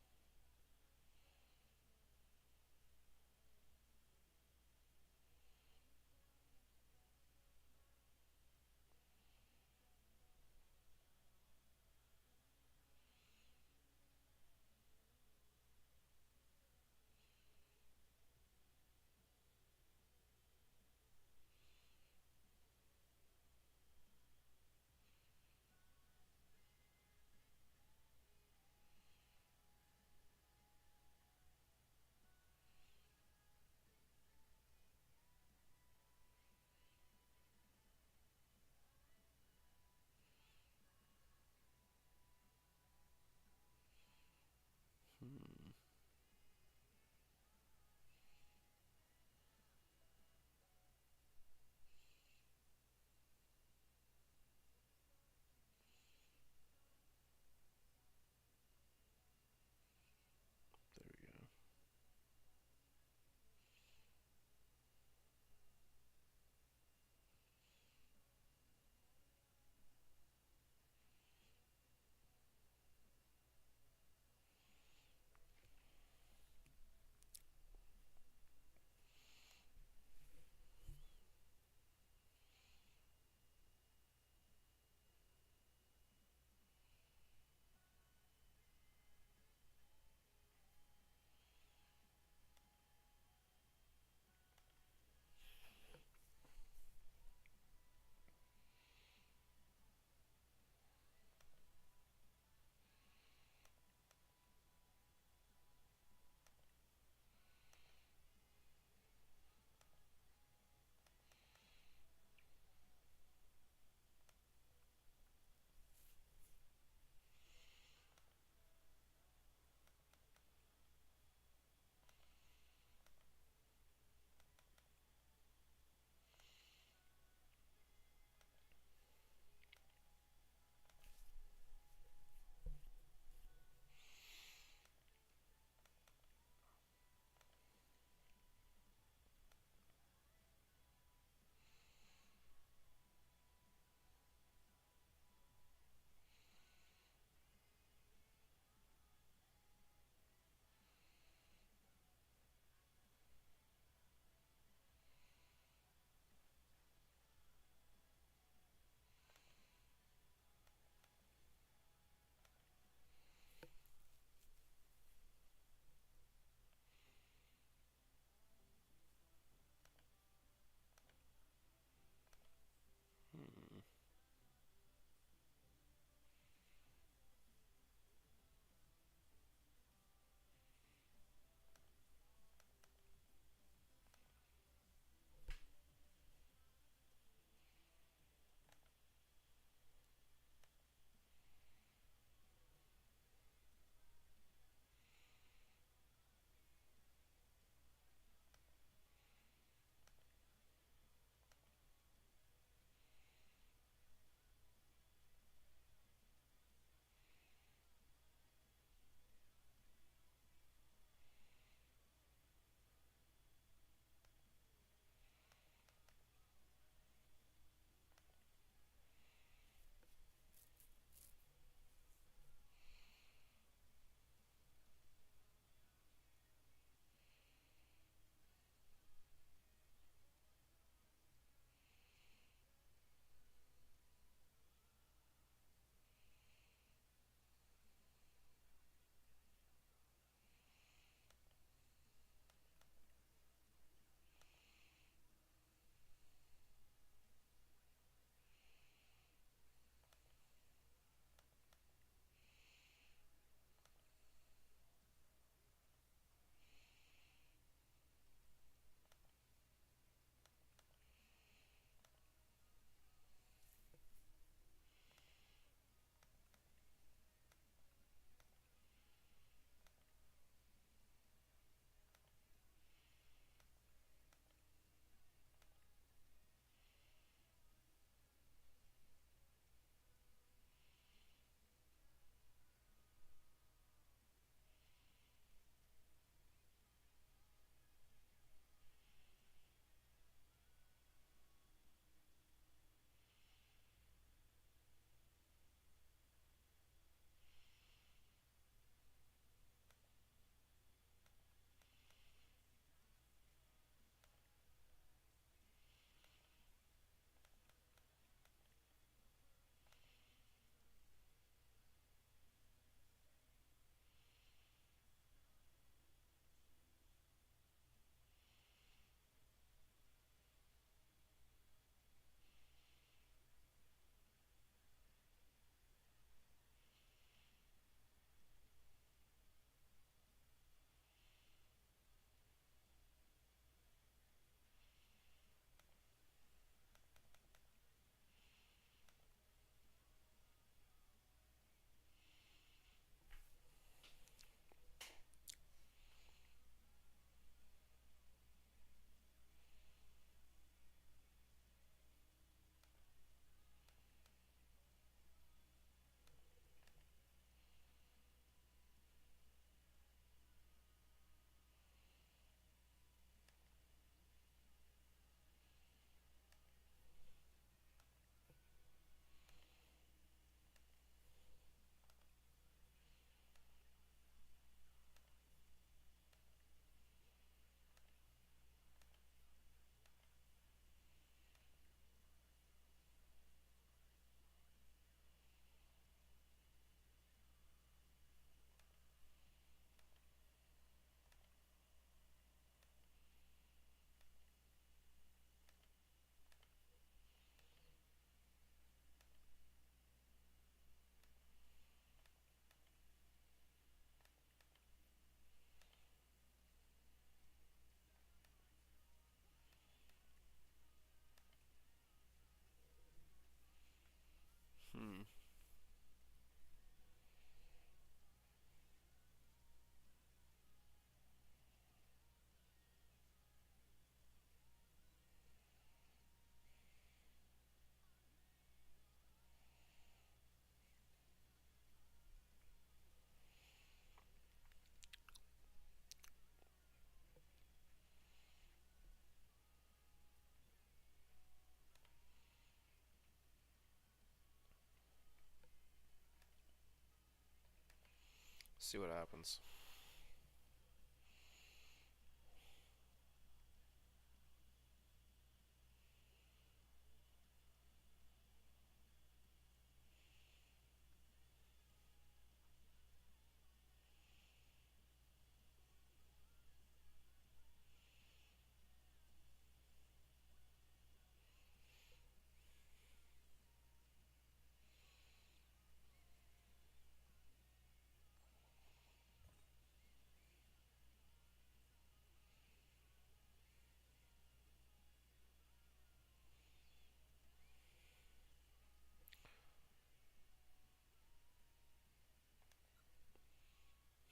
See what happens.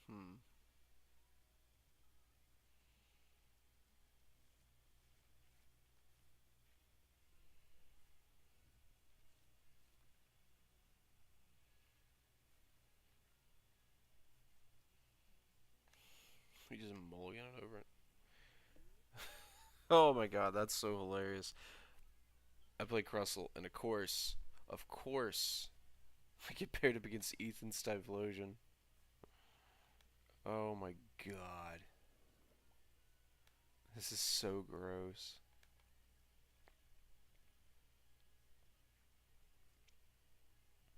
Hmm. We just mulligan it over it. Oh my god, that's so hilarious. I play Crustle, and of course, I get paired up against Ethan's Typhlosion. Oh my god. This is so gross.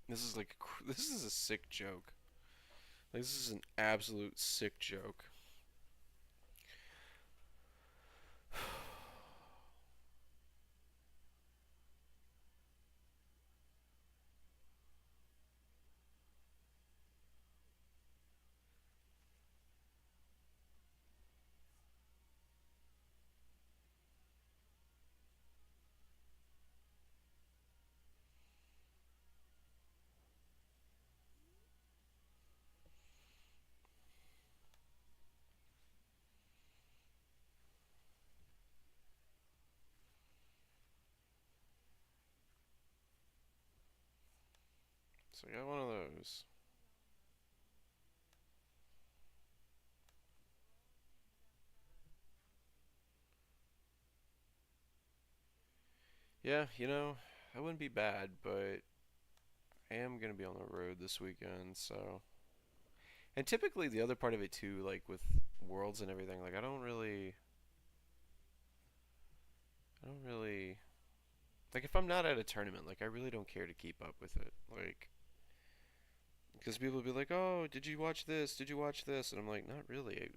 This is a sick joke. Like, this is an absolute sick joke. So I got one of those. Yeah, that wouldn't be bad, but I am gonna be on the road this weekend, so. And typically the other part of it too, like with worlds and everything, like I don't really, like if I'm not at a tournament, like I really don't care to keep up with it, like because people will be like, "Oh, did you watch this? Did you watch this?" And I'm like, "Not really.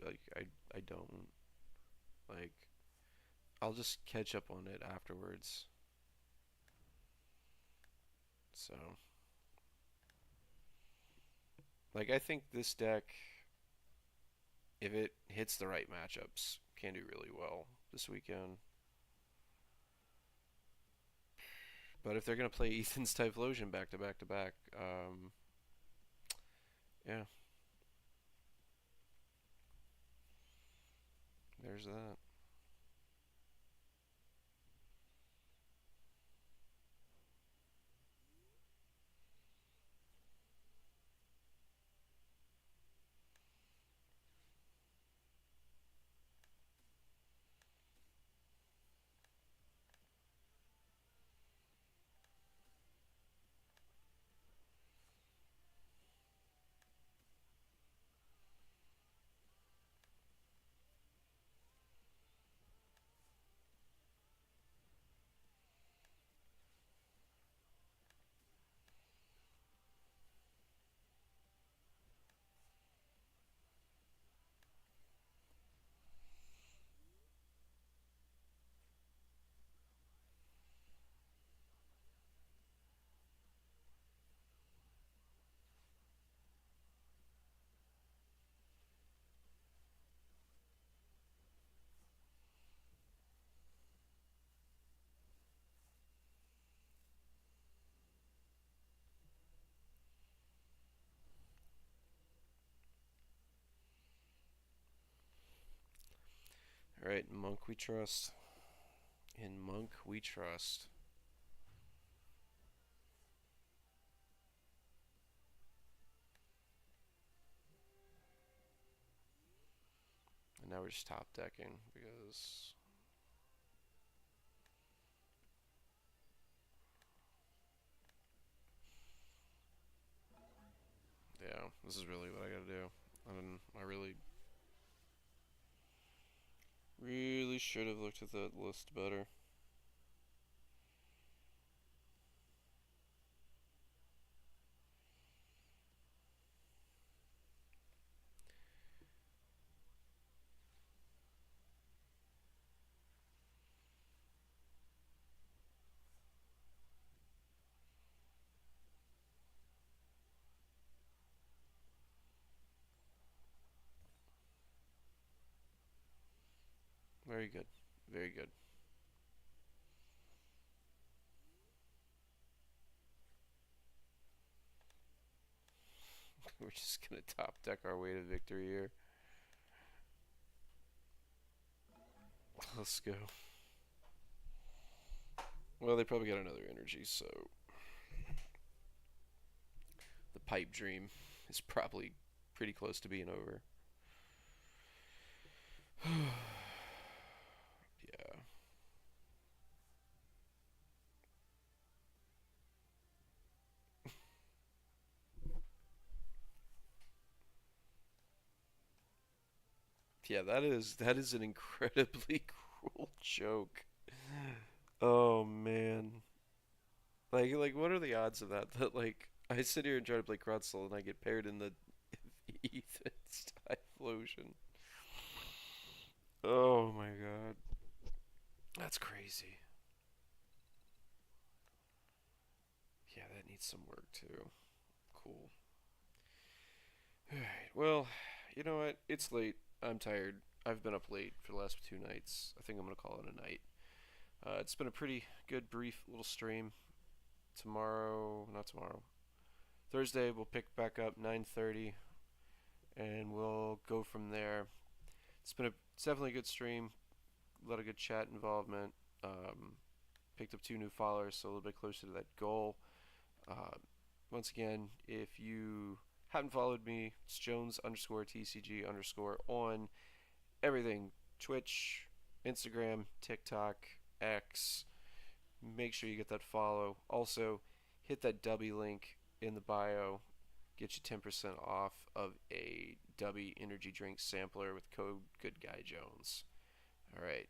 I don't. Like, I'll just catch up on it afterwards." So, like, I think this deck, if it hits the right matchups, can do really well this weekend. But if they're gonna play Ethan's Typhlosion back to back to back, yeah, there's that. All right, Monk we trust. In Monk we trust. And now we're just top decking because yeah, this is really what I gotta do. I really should have looked at that list better. Very good. Very good. We're just gonna top deck our way to victory here. Let's go. Well, they probably got another energy, so the pipe dream is probably pretty close to being over. Yeah. Yeah, that is an incredibly cruel joke. Oh man. Like what are the odds of that? That like I sit here and try to play Krutzel and I get paired in the Ethan Typhlosion. Oh my god. That's crazy. Yeah, that needs some work too. Cool. Alright, well, you know what? It's late. I'm tired. I've been up late for the last 2 nights. I think I'm gonna call it a night. It's been a pretty good, brief little stream. Not tomorrow. Thursday we'll pick back up 9:30, and we'll go from there. It's definitely a good stream. A lot of good chat involvement. Um, Picked up 2 new followers, so a little bit closer to that goal. Uh, Once again, if you haven't followed me, it's Jones underscore TCG underscore on everything: Twitch, Instagram, TikTok, X. Make sure you get that follow. Also, hit that Dubby link in the bio. Get you 10% off of a Dubby energy drink sampler with code Good Guy Jones. All right.